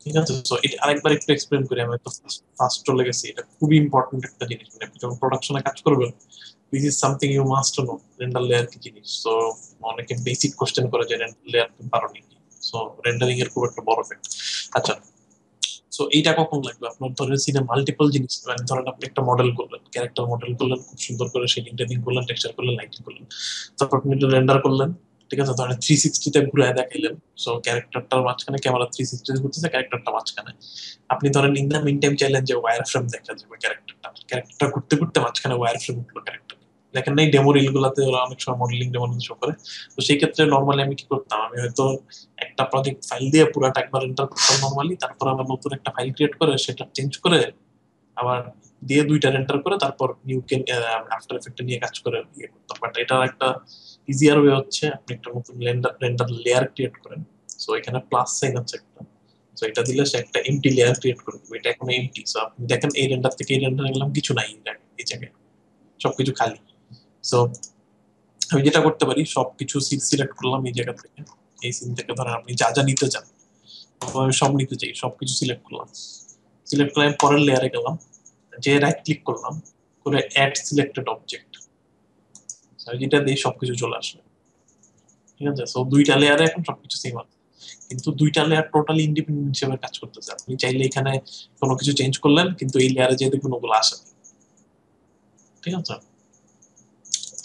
A: ঠিক আছে, তো এটা আরেকবার একটু এক্সপ্লেন করি। আমি তো ফার্স্ট চলে গেছি, এটা খুবই ইম্পর্টেন্ট একটা জিনিস। মানে আপনি যখন প্রোডাকশনে কাজ করবেন, this is something you must know, render layer কি জিনিস। সো অনেকে বেসিক কোশ্চেন করে যে রেন্ডার লেয়ার তুমি পারো নাকি। সো রেন্ডারিং এর খুব একটা বড় ফ্যাক্ট। আচ্ছা, সো এইটা কখন লাগবে আপনার? ধরেন সিনে মাল্টিপল জিনিস, মানে ধরেন আপনি একটা মডেল করলেন, ক্যারেক্টার মডেল করলেন, খুব সুন্দর করে শেডিং টেডিং করলেন, টেক্সচার করলেন, লাইটিং করলেন, তারপর আপনি রেন্ডার করলেন। ঠিক আছে, ধরেন 360 তে ঘুরে দেখাইলেন। সো ক্যারেক্টারটার মাঝখানে ক্যামেরা 360 ঘুরতেছে, ক্যারেক্টারটা মাঝখানে। আপনি ধরেন ইন দ্য মিন টাইম চাইলেন যে ওয়্যার ফ্রেম দেখা যাবে ক্যারেক্টারটা ঘুরতে ঘুরতে মাঝখানে ওয়্যার ফ্রেম উঠলো ক্যারেক্টার। দেখেন না, এই ডেমো রিল গুলাতে ওরা অনেক সময় মডেলিং ডেমো শো করে। তো সেই ক্ষেত্রে নর্মালি আমি কি করতাম, আমি হয়তো একটা প্রজেক্ট ফাইল দিয়ে পুরাটা একবার এন্টার করতাম নর্মালি, তারপর আবার নতুন একটা ফাইল ক্রিয়েট করে সেটা চেঞ্জ করে আবার দিয়ে দুইটা এন্টার করে তারপর নিউ আফটার এফেক্ট নিয়ে কাজ করে ইয়ে করতাম। বাট এটার একটা ইজিয়ার ওয়ে হচ্ছে, আপনি একটা নতুন রেন্ডার লেয়ার ক্রিয়েট করেন। সো এখানে প্লাস সাইন আছে একটা, সো এটা দিলে সে একটা এমটি লেয়ার ক্রিয়েট করে দেবে। এটা এখন এমটি। সো আপনি দেখেন এই রেন্ডার থেকে এই রেন্ডার গেলাম, কিছু নাই এই জায়গায়, সবকিছু খালি। সো আমি যেটা করতে পারি সবকিছু সিন সিলেক্ট করলাম এই জায়গা থেকে, এই সিন থেকে ধরেন আপনি যা যা নিতে চান, আমি সব নিতে চাই, সবকিছু সিলেক্ট করলাম। সিলেক্ট করে আমি পরের লেয়ারে গেলাম, যে রাইট ক্লিক করলাম, করে অ্যাড সিলেক্টেড অবজেক্ট, যেটা দিয়ে সবকিছু চলে আসবে। ঠিক আছে, সো দুইটা লেয়ারে এখন সবকিছু সেম আছে, কিন্তু দুইটা লেয়ার টোটালি ইন্ডিপেন্ডেন্ট হিসেবে কাজ করতেছে। আপনি চাইলে এখানে কোনো কিছু চেঞ্জ করলেন, কিন্তু এই লেয়ারে যেয়ে দেখুন ওগুলো আসে। ঠিক আছে,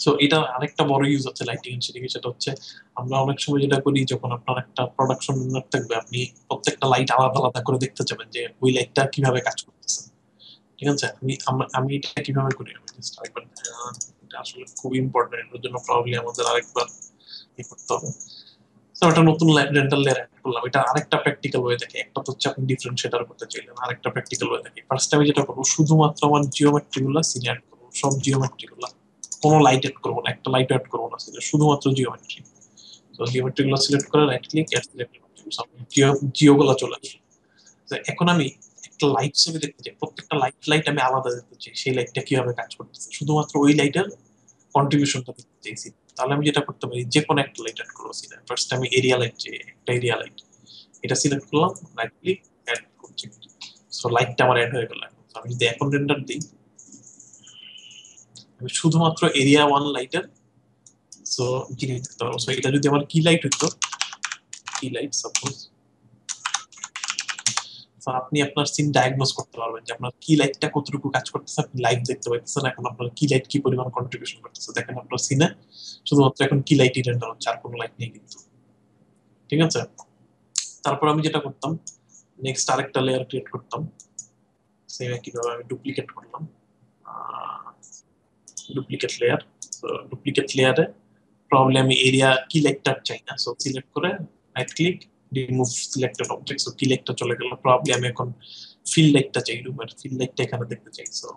A: সো এটা আরেকটা বড় ইউজ হচ্ছে লাইটিং এন্ড শেডিং, সেটা হচ্ছে আমরা অনেক সময় যেটা করি, যখন আপনার একটা প্রোডাকশন থাকবে, আপনি প্রত্যেকটা লাইট আলাদা আলাদা করে দেখতে চাবেন যে ওই লাইটটা কিভাবে কাজ করতেছে। ঠিক আছে, আমি এটা কিভাবে করি, আমি just আরেকবার, এটা আসলে খুব ইম্পর্টেন্ট, এর জন্য প্রবাবলি আমাদের আরেকবার ই করতে হবে। তো একটা নতুন রেন্টাল লেয়ার অ্যাড করলাম, এটা আরেকটা প্র্যাকটিক্যাল ওয়ে দেখে। একটা তো হচ্ছে আপনি ডিফারেন্সিয়েটার করতে চাইলেন, আরেকটা প্র্যাকটিক্যাল ওয়ে দেখে। ফার্স্ট আমি যেটা করবো, শুধুমাত্র আমার জিওমেট্রি গুলো সিনে অ্যাড করবো, সব জিওমেট্রি গুলো, কোনো লাইট অ্যাড করবো না, একটা লাইট অ্যাড করবো না, শুধুমাত্র জিওমেট্রি। তো জিওমেট্রি গুলো সিলেক্ট করে right click, add select, geo গুলো চলে আসবে। তো এখন আমি একটা লাইট ছবি দেখতে চাই, প্রত্যেকটা লাইট লাইট আমি আলাদা দেখতে চাই, সেই লাইটটা কিভাবে কাজ করতেছে, শুধুমাত্র ওই লাইটের কন্ট্রিবিউশনটা দেখতে চাইছি। তাহলে আমি যেটা করতে পারি, যে কোনো একটা লাইট অ্যাড করবো সিনে। ফার্স্ট আমি এরিয়া লাইট, যে একটা এরিয়া লাইট, এটা সিলেক্ট করলাম, রাইট ক্লিক, অ্যাড করছি। সো লাইটটা আমার অ্যাড হয়ে গেল। So আমি যদি এখন রেন্ডার দিই, আমি শুধুমাত্র এরিয়া ওয়ান লাইটের সো জিনিস দেখতে পারবো। সো এটা যদি আমার কি লাইট হইতো, কি লাইট সাপোজ, আপনি আপনার সিন ডায়াগনোস করতে পারবেন যে আপনার কি লাইটটা কতটুকু কাজ করতেছে, আপনি লাইভ দেখতে পাইতেছেন। এখন আপনার কি লাইট কি পরিমাণ কন্ট্রিবিউশন করতেছে দেখেন আপনার সিনে, শুধুমাত্র এখন কি লাইটই রেন্ডার হচ্ছে, আর কোনো লাইট নেই কিন্তু। ঠিক আছে, তারপর আমি যেটা করতাম, নেক্সট আরেকটা লেয়ার ক্রিয়েট করতাম, সেম একইভাবে আমি ডুপ্লিকেট করলাম, ডুপ্লিকেট লেয়ার। ডুপ্লিকেট লেয়ারে প্রবলেম আমি এরিয়া কি লাইটটা চাই না, সো সিলেক্ট করে right click, remove selected object, so কি লাইটটা চলে গেল। প্রবলেম আমি এখন ফিল লাইটটা চাই, রুমের ফিল লাইটটা এখানে দেখতে চাই, সো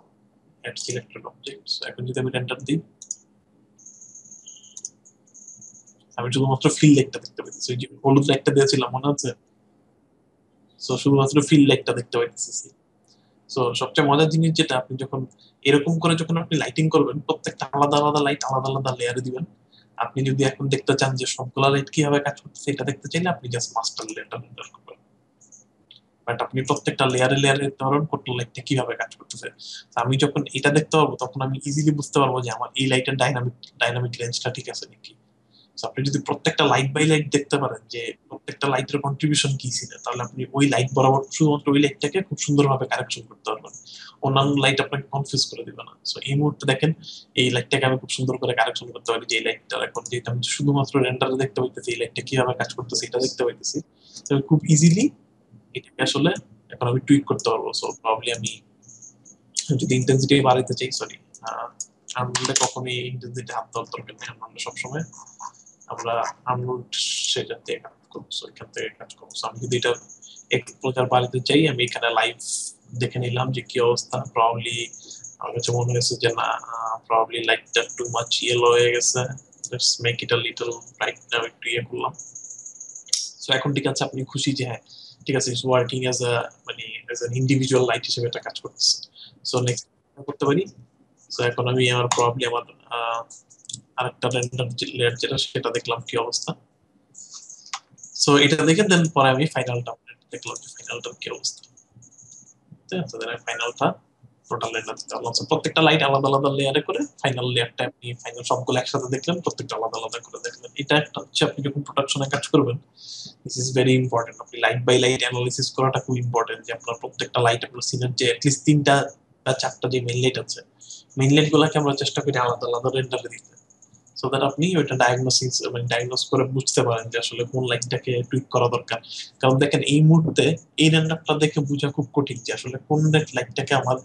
A: অ্যাড সিলেক্টেড অবজেক্ট। এখন যদি আমি এন্টার দিই, আমি শুধুমাত্র ফিল লাইটটা দেখতে পাইতেছি, ওই যে হলুদ লাইটটা দিয়েছিলাম মনে আছে, সো শুধুমাত্র ফিল লাইটটা দেখতে পাইতেছি। সো সবচেয়ে মজার জিনিস যেটা, আপনি যখন এরকম করে যখন আপনি লাইটিং করবেন, প্রত্যেকটা আলাদা আলাদা লাইট আলাদা আলাদা লেয়ারে দিবেন। আপনি যদি এখন দেখতে চান যে সবগুলা লাইট কিভাবে কাজ করতেছে এটা দেখতে চাইলে আপনি জাস্ট মাস্টার লেয়ারটা ব্যবহার করবেন। বাট আপনি প্রত্যেকটা লেয়ারে লেয়ারে দেখতে পারবেন কোন লাইটটা কিভাবে কাজ করতেছে। আমি যখন এটা দেখতে পারবো, তখন আমি ইজিলি বুঝতে পারবো যে আমার এই লাইটের ডাইনামিক রেঞ্জটা ঠিক আছে নাকি। So আপনি যদি প্রত্যেকটা লাইট বাই লাইট দেখতে পারেন যে প্রত্যেকটা লাইটের কন্ট্রিবিউশন কি ছিল, তাহলে আপনি ওই লাইট বরাবর শুধুমাত্র ওই লাইটটাকে খুব সুন্দরভাবে কারেকশন করতে পারবেন, অন্যান্য লাইট আপনাকে কনফিউজ করে দিবে না। সো এই মুহূর্তে দেখেন, এই লাইটটাকে আমি খুব সুন্দর করে কারেকশন করতে পারি, যে এই লাইটটা এখন যেটা আমি শুধুমাত্র রেন্ডারে দেখতে পাইতেছি, এই লাইটটা কিভাবে কাজ করতেছে এটা দেখতে পাইতেছি। তো খুব ইজিলি এটাকে আসলে এখন আমি টুইক করতে পারবো। সো প্রবলি আমি যদি ইন্টেন্সিটি বাড়াইতে চাই, সরি, আমরা কখনোই ইন্টেন্সিটি হাত দেওয়ার দরকার নেই, আমরা সবসময় আমরা আননোড সেটা দিয়ে কাজ করবো, এখান থেকে কাজ করবো। আমি যদি এটা এক্সপোজার বাড়াতে চাই, আমি এখানে লাইভ দেখে নিলাম যে কি অবস্থা। প্রবাবলি আমার কাছে মনে হয়েছে যে না, প্রবাবলি লাইটটা টু মাচ ইয়েলো হয়ে গেছে, let's make it a little bright. Now একটু ইয়ে করলাম। সো এখন ঠিক আছে, আপনি খুশি যে হ্যাঁ ঠিক আছে, ইটস ওয়ার্কিং অ্যাজ আ, মানে অ্যাজ অ্যান ইন্ডিভিজুয়াল লাইট হিসেবে এটা কাজ করতেছে। সো নেক্সট করতে পারি। সো এখন আমি আমার প্রবাবলি আমার আরেকটা রেন্ডার লেয়ার যেটা, সেটা দেখলাম কি অবস্থা। সো এটা দেখে দেন পরে আমি ফাইনালটা দেখলাম যে ফাইনালটার কি অবস্থা। ঠিক আছে, দেন ফাইনালটা টোটাল রেন্ডার দিতে পারলাম। প্রত্যেকটা লাইট আলাদা আলাদা লেয়ারে করে ফাইনাল লেয়ারটা আপনি ফাইনাল সবগুলো একসাথে দেখলেন, প্রত্যেকটা আলাদা আলাদা করে দেখলেন। এটা একটা হচ্ছে আপনি যখন প্রোডাকশনে কাজ করবেন, দিস ইজ ভেরি ইম্পর্টেন্ট। আপনি লাইট বাই লাইট অ্যানালিসিস করাটা খুব ইম্পর্টেন্ট, যে আপনার প্রত্যেকটা লাইট আপনার সিনের যে অ্যাটলিস্ট তিনটা বা চারটা যে মেইন লাইট আছে, মেইন লাইট গুলাকে আমরা চেষ্টা করি আলাদা আলাদা রেন্ডারে দিতে, সো দ্যাট আপনি ওইটা ডায়াগনোসিস মানে ডায়াগনোস করে বুঝতে পারেন যে আসলে কোন লাইটটাকে টুইক করা দরকার। কারণ দেখেন এই মুহূর্তে এই রেন্ডারটা দেখে বোঝা খুব কঠিন যে আসলে কোন লাইটটাকে আমার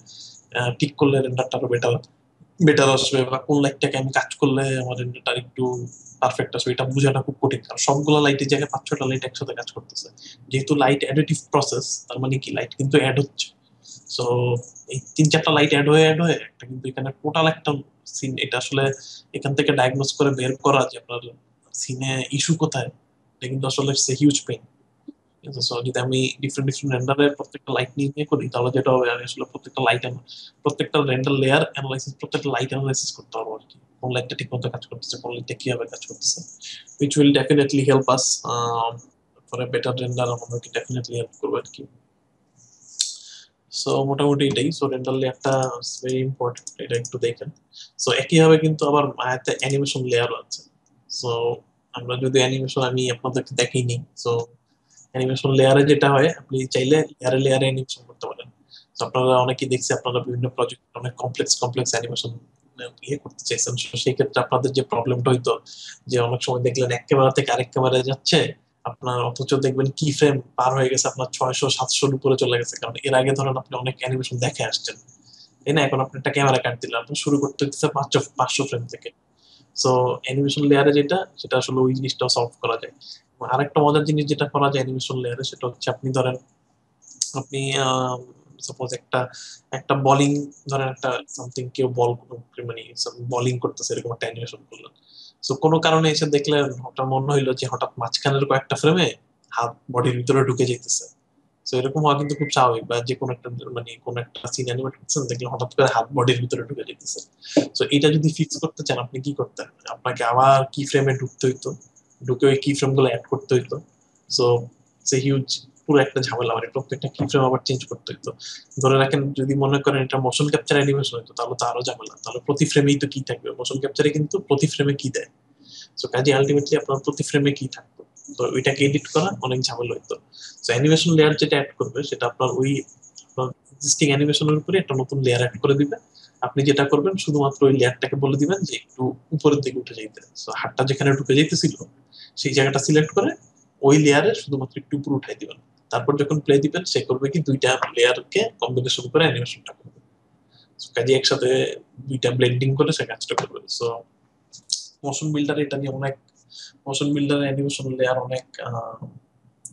A: ঠিক করলে রেন্ডারটা আরো বেটার বেটার আসবে, বা কোন লাইটটাকে আমি কাজ করলে আমার রেন্ডারটা একটু পারফেক্ট আসবে, এটা বোঝাটা খুব কঠিন। কারণ সবগুলো লাইটের জায়গায় 5-6টা লাইট একসাথে কাজ করতেছে। যেহেতু লাইট অ্যাডিটিভ প্রসেস, তার মানে কি লাইট কিন্তু অ্যাড হচ্ছে। সো এই 3-4টা লাইট অ্যাড হয়ে একটা কিন্তু এখানে টোটাল একটা সিন, এটা আসলে এখান থেকে ডায়াগনোস করে বের করা যে আপনার সিনে ইস্যু কোথায়, এটা কিন্তু আসলে হিউজ পেইন। সো যদি আমি ডিফারেন্ট ডিফারেন্ট রেন্ডারের প্রত্যেকটা লাইট নিয়ে করি, তাহলে যেটা হবে, আমি আসলে প্রত্যেকটা রেন্ডার লেয়ার অ্যানালাইসিস, প্রত্যেকটা লাইট অ্যানালাইসিস করতে পারবো আর কি। কোন লাইটটা ঠিক মতো কাজ করতেছে, কোন লাইটটা কিভাবে কাজ করতেছে, which will definitely help us for a better render, আমাদেরকে definitely help করবে আর কি। সো মোটামুটি এটাই। সো রেন্ডার লেয়ারটা ভেরি ইম্পর্টেন্ট, এটা একটু দেখেন। সো একইভাবে কিন্তু আবার মায়াতে অ্যানিমেশন লেয়ারও আছে। সো আমরা যদি অ্যানিমেশন আমি আপনাদেরকে দেখাইনি। সো অ্যানিমেশন লেয়ারে যেটা হয়, আপনি চাইলে লেয়ারে লেয়ারে অ্যানিমেশন করতে পারেন। তো আপনারা অনেকেই দেখছি, আপনারা বিভিন্ন প্রজেক্ট অনেক কমপ্লেক্স কমপ্লেক্স অ্যানিমেশন ইয়ে করতে চাইছেন। তো সেই ক্ষেত্রে আপনাদের যে প্রবলেমটা হইতো, যে অনেক সময় দেখলেন এক ক্যামেরা থেকে আরেক ক্যামেরায় যাচ্ছে আপনার, অথচ দেখবেন কি ফ্রেম পার হয়ে গেছে আপনার 600-700 উপরে চলে গেছে, কারণ এর আগে ধরেন আপনি অনেক অ্যানিমেশন দেখে আসছেন, তাই না? এখন আপনি একটা ক্যামেরা কাট দিলেন, আপনি শুরু করতে হচ্ছে 500 ফ্রেম থেকে। সো অ্যানিমেশন লেয়ারে যেটা, সেটা আসলে ওই জিনিসটাও সলভ করা যায়। এবং আরেকটা মজার জিনিস যেটা করা যায় অ্যানিমেশন লেয়ারে, সেটা হচ্ছে আপনি ধরেন আপনি সাপোজ একটা একটা বোলিং, ধরেন একটা সামথিং কেউ বল, মানে বোলিং করতেছে, এরকম একটা অ্যানিমেশন করলেন। সো কোনো কারণে এসে দেখলেন, হঠাৎ মনে হইলো যে হঠাৎ মাঝখানের কয়েকটা ফ্রেমে হাত বডির ভিতরে ঢুকে যেতেছে। তো এরকম হওয়া কিন্তু খুব স্বাভাবিক, বা যে কোনো একটা মানে কোনো একটা সিন অ্যানিমেট করছেন, দেখলে হঠাৎ করে হাত বডির ভিতরে ঢুকে যেতেছে। তো এটা যদি ফিক্স করতে চান, আপনি কি করতেন? আপনাকে আবার কি ফ্রেমে ঢুকতে হইতো, ঢুকে ওই কি ফ্রেম গুলো অ্যাড করতে হইতো। সো সে হিউজ পুরো একটা ঝামেলা, মানে প্রত্যেকটা কি ফ্রেম আবার চেঞ্জ করতে হইতো। ধরে রাখেন যদি মনে করেন এটা মোশন ক্যাপচার অ্যানিমেশন হইতো, তাহলে তো আরো ঝামেলা, তাহলে প্রতি ফ্রেমেই তো কি থাকবে, মোশন ক্যাপচারে কিন্তু প্রতি ফ্রেমে কি দেয়। সো কাজে আলটিমেটলি আপনার প্রতি ফ্রেমে কি থাকতো, তো ওইটাকে এডিট করা অনেক ঝামেলা হইতো। সো অ্যানিমেশন লেয়ার যেটা অ্যাড করবে, সেটা আপনার ওই এক্সিস্টিং অ্যানিমেশনের উপরে একটা নতুন লেয়ার অ্যাড করে দিবে। আপনি যেটা করবেন, শুধুমাত্র ওই লেয়ারটাকে বলে দিবেন যে একটু উপরের দিকে উঠে যাইতে। সো হাতটা যেখানে ঢুকে যাইতেছিল, সেই জায়গাটা সিলেক্ট করে ওই লেয়ারে শুধুমাত্র একটু উপরে উঠাই দিবেন। তারপর যখন প্লে দিবেন, সে করবে কি দুইটা লেয়ারকে কম্বিনেশন করে অ্যানিমেশনটা করবে। কাজে একসাথে দুইটা ব্লেন্ডিং করে সে কাজটা করবে। সো মোশন বিল্ডার এটা নিয়ে অনেক, মোশন বিল্ডার অ্যানিমেশন লেয়ার অনেক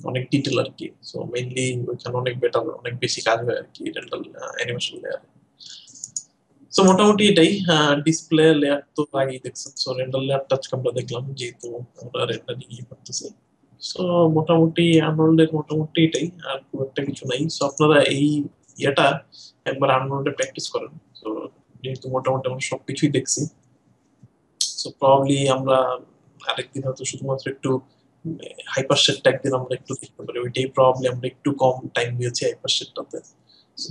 A: অনেক ডিটেল আর কি। সো মেইনলি ওইখানে অনেক বেটার, অনেক বেশি কাজ হয় আর কি রেন্টাল অ্যানিমেশন লেয়ার। সো মোটামুটি এটাই। ডিসপ্লে লেয়ার তো আগেই দেখছেন। সো রেন্ডার লেয়ার টাচ আমরা দেখলাম, যেহেতু আমরা রেন্ডারিং ইয়ে করতেছি। সো মোটামুটি আর্নল্ডের মোটামুটি এটাই, আর খুব একটা কিছু নাই। সো আপনারা এই ইয়েটা একবার আর্নল্ডে প্র্যাকটিস করেন। তো যেহেতু মোটামুটি আমরা সবকিছুই দেখছি, সো প্রবাবলি আমরা আরেকদিন হয়তো শুধুমাত্র একটু হাইপারসেটটা একদিন আমরা একটু দেখতে পারি। ওইটাই প্রবাবলি আমরা একটু কম টাইম দিয়েছি হাইপারসেটটাতে।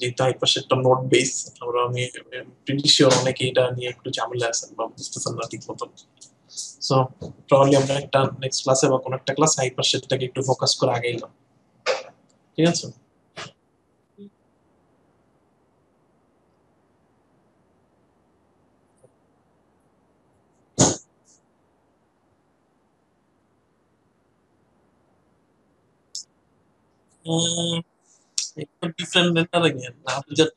A: যেহেতু হাইপারসেটটা নোট বেস, আমরা আমি প্রিটি শিওর অনেকে এটা নিয়ে একটু ঝামেলা আছেন বা বুঝতেছেন না ঠিক মতো। সো প্রবাবলি আমরা একটা নেক্সট ক্লাসে বা কোনো একটা ক্লাস হাইপারসেটটাকে একটু ফোকাস করে আগাইলাম। ঠিক আছে? একটু ডিফারেন্ট রেন্ডারিং এর না, আপনি যত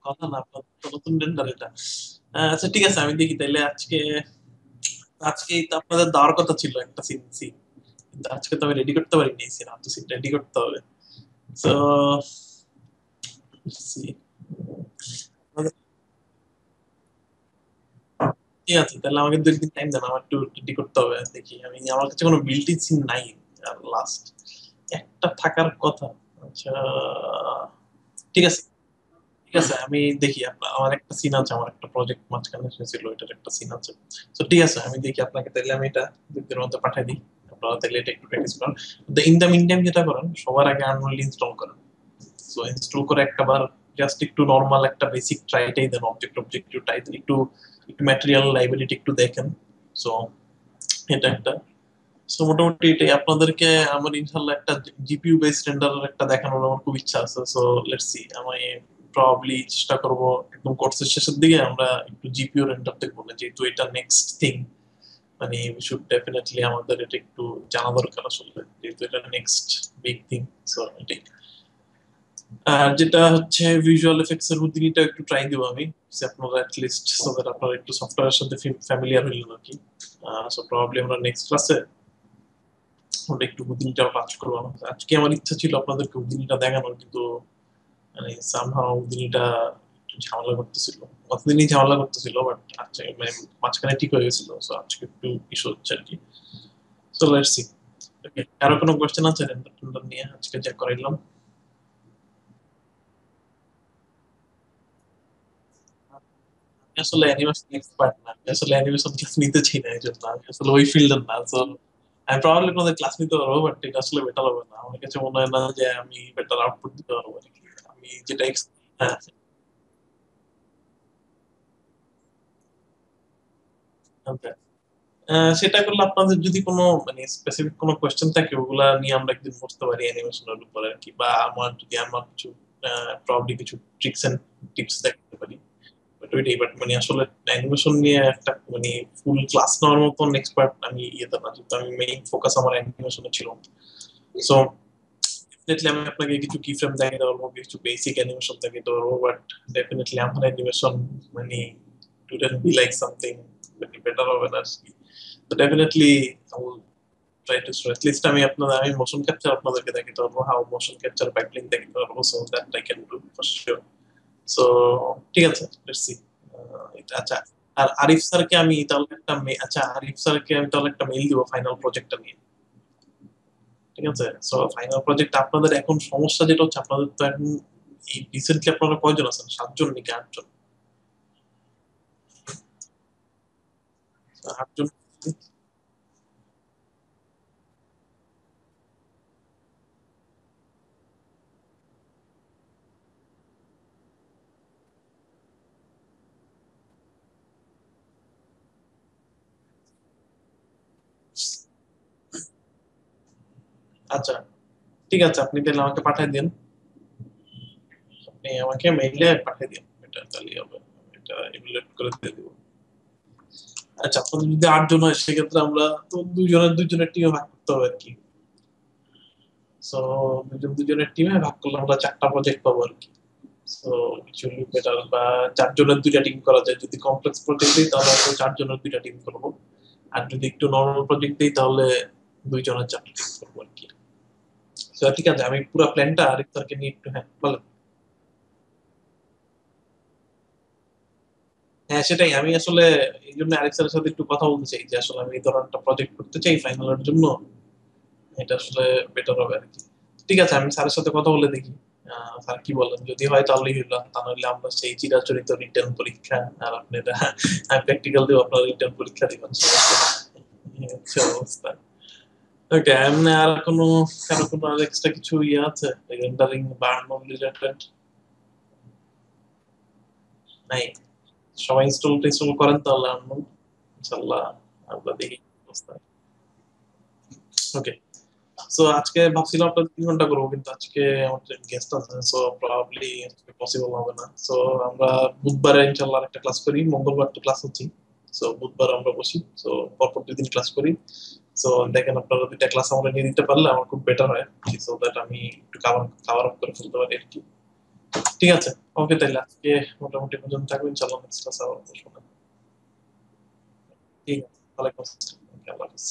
A: কথা না, আপনার তো নতুন রেন্ডার এটা। আচ্ছা ঠিক আছে, আমি দেখি তাইলে আজকে, আজকেই তো আপনাদের দেওয়ার কথা ছিল একটা সিন সিন, কিন্তু আজকে তো আমি রেডি করতে পারিনি এই সিন, তো সিন রেডি করতে হবে। তো ঠিক আছে, তাহলে আমাকে 2 দিন টাইম দেন, আমার একটু রেডি করতে হবে। দেখি, আমি আমার কাছে কোনো বিল্ট ইন সিন নাই। আর লাস্ট একটা থাকার কথা। আচ্ছা ঠিক আছে, ঠিক আছে, আমি দেখি আমার একটা সিন আছে, আমার একটা প্রজেক্ট মাঝখানে শেষ ছিল, এটার একটা সিন আছে। তো ঠিক আছে, আমি দেখি আপনাকে, তাহলে আমি এটা 2 দিনের মধ্যে পাঠিয়ে দিই। আপনারা তাহলে এটা একটু প্র্যাকটিস করেন। ইন দ্য মিন টাইম যেটা করেন, সবার আগে আনরোল ইনস্টল করেন। সো ইনস্টল করে একবার জাস্ট একটু নর্মাল একটা বেসিক ট্রাইটাই দেন, অবজেক্ট অবজেক্ট ট্রাই দেন, একটু একটু ম্যাটেরিয়াল লাইব্রেরিটি একটু দেখেন। সো এটা একটা। সো মোটামুটি এটাই আপনাদেরকে, আমার ইনশাল্লাহ একটা জিপিইউ বেসড রেন্ডারের একটা দেখানোর আমার খুব ইচ্ছা আছে। সো লেটস সি, আমি প্রবাবলি চেষ্টা করব একদম কোর্সের শেষের দিকে আমরা একটু জিপিইউ রেন্ডার দেখবো না, যেহেতু এটা নেক্সট থিং। মানে উই শুড ডেফিনেটলি, আমাদের এটা একটু জানা দরকার আসলে, যেহেতু এটা নেক্সট বিগ থিং। সো এটাই। আর যেটা হচ্ছে ভিজুয়াল এফেক্টস এর হুদিনিটা একটু ট্রাই দিব আমি, যে আপনারা লিস্ট সো দ্যাট আপনারা একটু সফটওয়্যারের সাথে ফ্যামিলিয়ার হইলেন আর কি। সো প্রবাবলি আমরা নেক্সট ক্লাসে আমরা একটু হুদিনিটাও কাজ করবো। আজকে আমার ইচ্ছা ছিল আপনাদেরকে হুদিনিটা দেখানোর, কিন্তু মানে সামহাও হুদিনিটা একটু ঝামেলা করতেছিল। কতদিনই ঝামেলা করতেছিল, বাট আজকে মানে মাঝখানে ঠিক হয়ে গেছিল। সো আজকে একটু ইস্যু হচ্ছে আর কি। So let's see. ওকে, কারো কোনো কোশ্চেন আছে রেন্ডার টেন্ডার নিয়ে আজকে যা করাইলাম? আসলে অ্যানিমেশন এক্সপার্ট না, আমি আসলে অ্যানিমেশন ক্লাস নিতে চাই না, এই জন্য আমি আসলে ওই ফিল্ডের না। তো আমি প্রবাবলি আপনাদের ক্লাস নিতে পারবো, বাট এটা আসলে বেটার হবে না, আমার কাছে মনে হয় না যে আমি বেটার আউটপুট দিতে পারবো আর কি। আমি যেটা হ্যাঁ। আচ্ছা। সেটা করলে আপনাদের যদি কোনো মানে স্পেসিফিক কোনো কোয়েশ্চেন থাকে ওগুলা নিয়ে আমরা একদিন বসতে পারি অ্যানিমেশনের উপরে আর কি, বা আমার যদি আমার কিছু প্রবলি কিছু ট্রিক্স এন্ড টিপস দেখাতে পারি। বাট ওইটাই, বাট মানে আসলে অ্যানিমেশন নিয়ে একটা মানে ফুল ক্লাস নেওয়ার মতন এক্সপার্ট আমি ইয়েতে না, যেহেতু আমি মেইন ফোকাস আমার অ্যানিমেশনে ছিল। সো ডেফিনেটলি আমি আপনাকে কিছু কি ফ্রেম দেখাতে পারবো, কিছু বেসিক অ্যানিমেশন দেখাতে পারবো, বাট ডেফিনেটলি আমার অ্যানিমেশন মানে wouldn't be like something মানে বেটার হবে না আর কি। তো definitely I will try to show at least আমি মোশন ক্যাপচার আপনাদেরকে দেখাতে পারবো, হাউ মোশন ক্যাপচার ব্যাকলিং দেখাতে পারবো, so that I can do for sure. So ঠিক আছে, লেটস সি। আচ্ছা, আর আরিফ স্যারকে আমি তাহলে আচ্ছা আরিফ স্যারকে আমি তাহলে একটা মেইল দিব ফাইনাল প্রজেক্টটা নিয়ে। ঠিক আছে, সো ফাইনাল প্রজেক্ট আপনাদের এখন সমস্যা যেটা হচ্ছে, আপনাদের তো এখন এই রিসেন্টলি আপনারা কয়জন আছেন, 7 জন নাকি 8 জন? 8 জন। আচ্ছা, ঠিক আছে, আপনি তাহলে আমাকে পাঠিয়ে দিন, আপনি আমাকে মেইলে পাঠিয়ে দিন, এটা তাহলেই হবে, এটা ইমুলেট করে দিয়ে দিব। আচ্ছা, আপনাদের যদি 8 জন হয় সেক্ষেত্রে আমরা তো দুজনের টিমে ভাগ করতে হবে আর কি। সো দুজনের টিমে ভাগ করলে আমরা 4টা প্রজেক্ট পাবো আর কি। সো অ্যাকচুয়ালি বেটার, বা 4 জনের 2টা টিম করা যায়, যদি কমপ্লেক্স প্রজেক্ট দিই তাহলে আমরা 4 জনের 2টা টিম করবো, আর যদি একটু নর্মাল প্রজেক্ট দিই তাহলে 2 জনের 4টা টিম করবো আর কি। তো ঠিক আছে, আমি পুরো প্ল্যানটা আরেক স্যারকে নিয়ে একটু, হ্যাঁ বলেন। হ্যাঁ সেটাই, আমি আসলে এই জন্য আরেক স্যারের সাথে একটু কথা বলতে চাই যে আসলে আমি এই ধরনের একটা প্রজেক্ট করতে চাই ফাইনালের জন্য, এটা আসলে বেটার হবে আর কি। ঠিক আছে, আমি স্যারের সাথে কথা বলে দেখি স্যার কি বলেন, যদি হয় তাহলেই হইলো, তা নাহলে আমরা সেই চিরাচরিত রিটার্ন পরীক্ষা, আর আপনি প্র্যাকটিক্যাল দিয়ে আপনার রিটার্ন পরীক্ষা দিবেন, সমস্যা নেই। এই হচ্ছে অবস্থা। ওকে, এমনি আর কোনো কারো কোনো আর এক্সট্রা কিছু ইয়ে আছে রেন্ডারিং বা আর্নব রিলেটেড? নাই? সবাই ইনস্টল করেন তাহলে আর্নব, ইনশাল্লাহ আমরা দেখি কি অবস্থা। ওকে, সো আজকে ভাবছিলাম আপনার 3 ঘন্টা করবো, কিন্তু আজকে আমাদের গেস্ট আছে, সো প্রবাবলি পসিবল হবে না। সো আমরা বুধবারে ইনশাল্লাহ একটা ক্লাস করি, মঙ্গলবার তো ক্লাস হচ্ছে, সো বুধবার আমরা বসি, সো পরপর 2 দিন ক্লাস করি। সো দেখেন আপনারা 2টা ক্লাস আমরা নিয়ে দিতে পারলে আমার খুব বেটার হয়, সো দ্যাট আমি একটু কাভার আপ করে ফেলতে পারি আর কি। ঠিক আছে, ওকে, তাহলে আজকে মোটামুটি পর্যন্ত থাকবেন, ইনশাল্লাহ নেক্সট ক্লাস আবার বসবো না। ঠিক আছে, ওয়ালাইকুম আসসালাম, ওকে, আল্লাহ হাফিজ।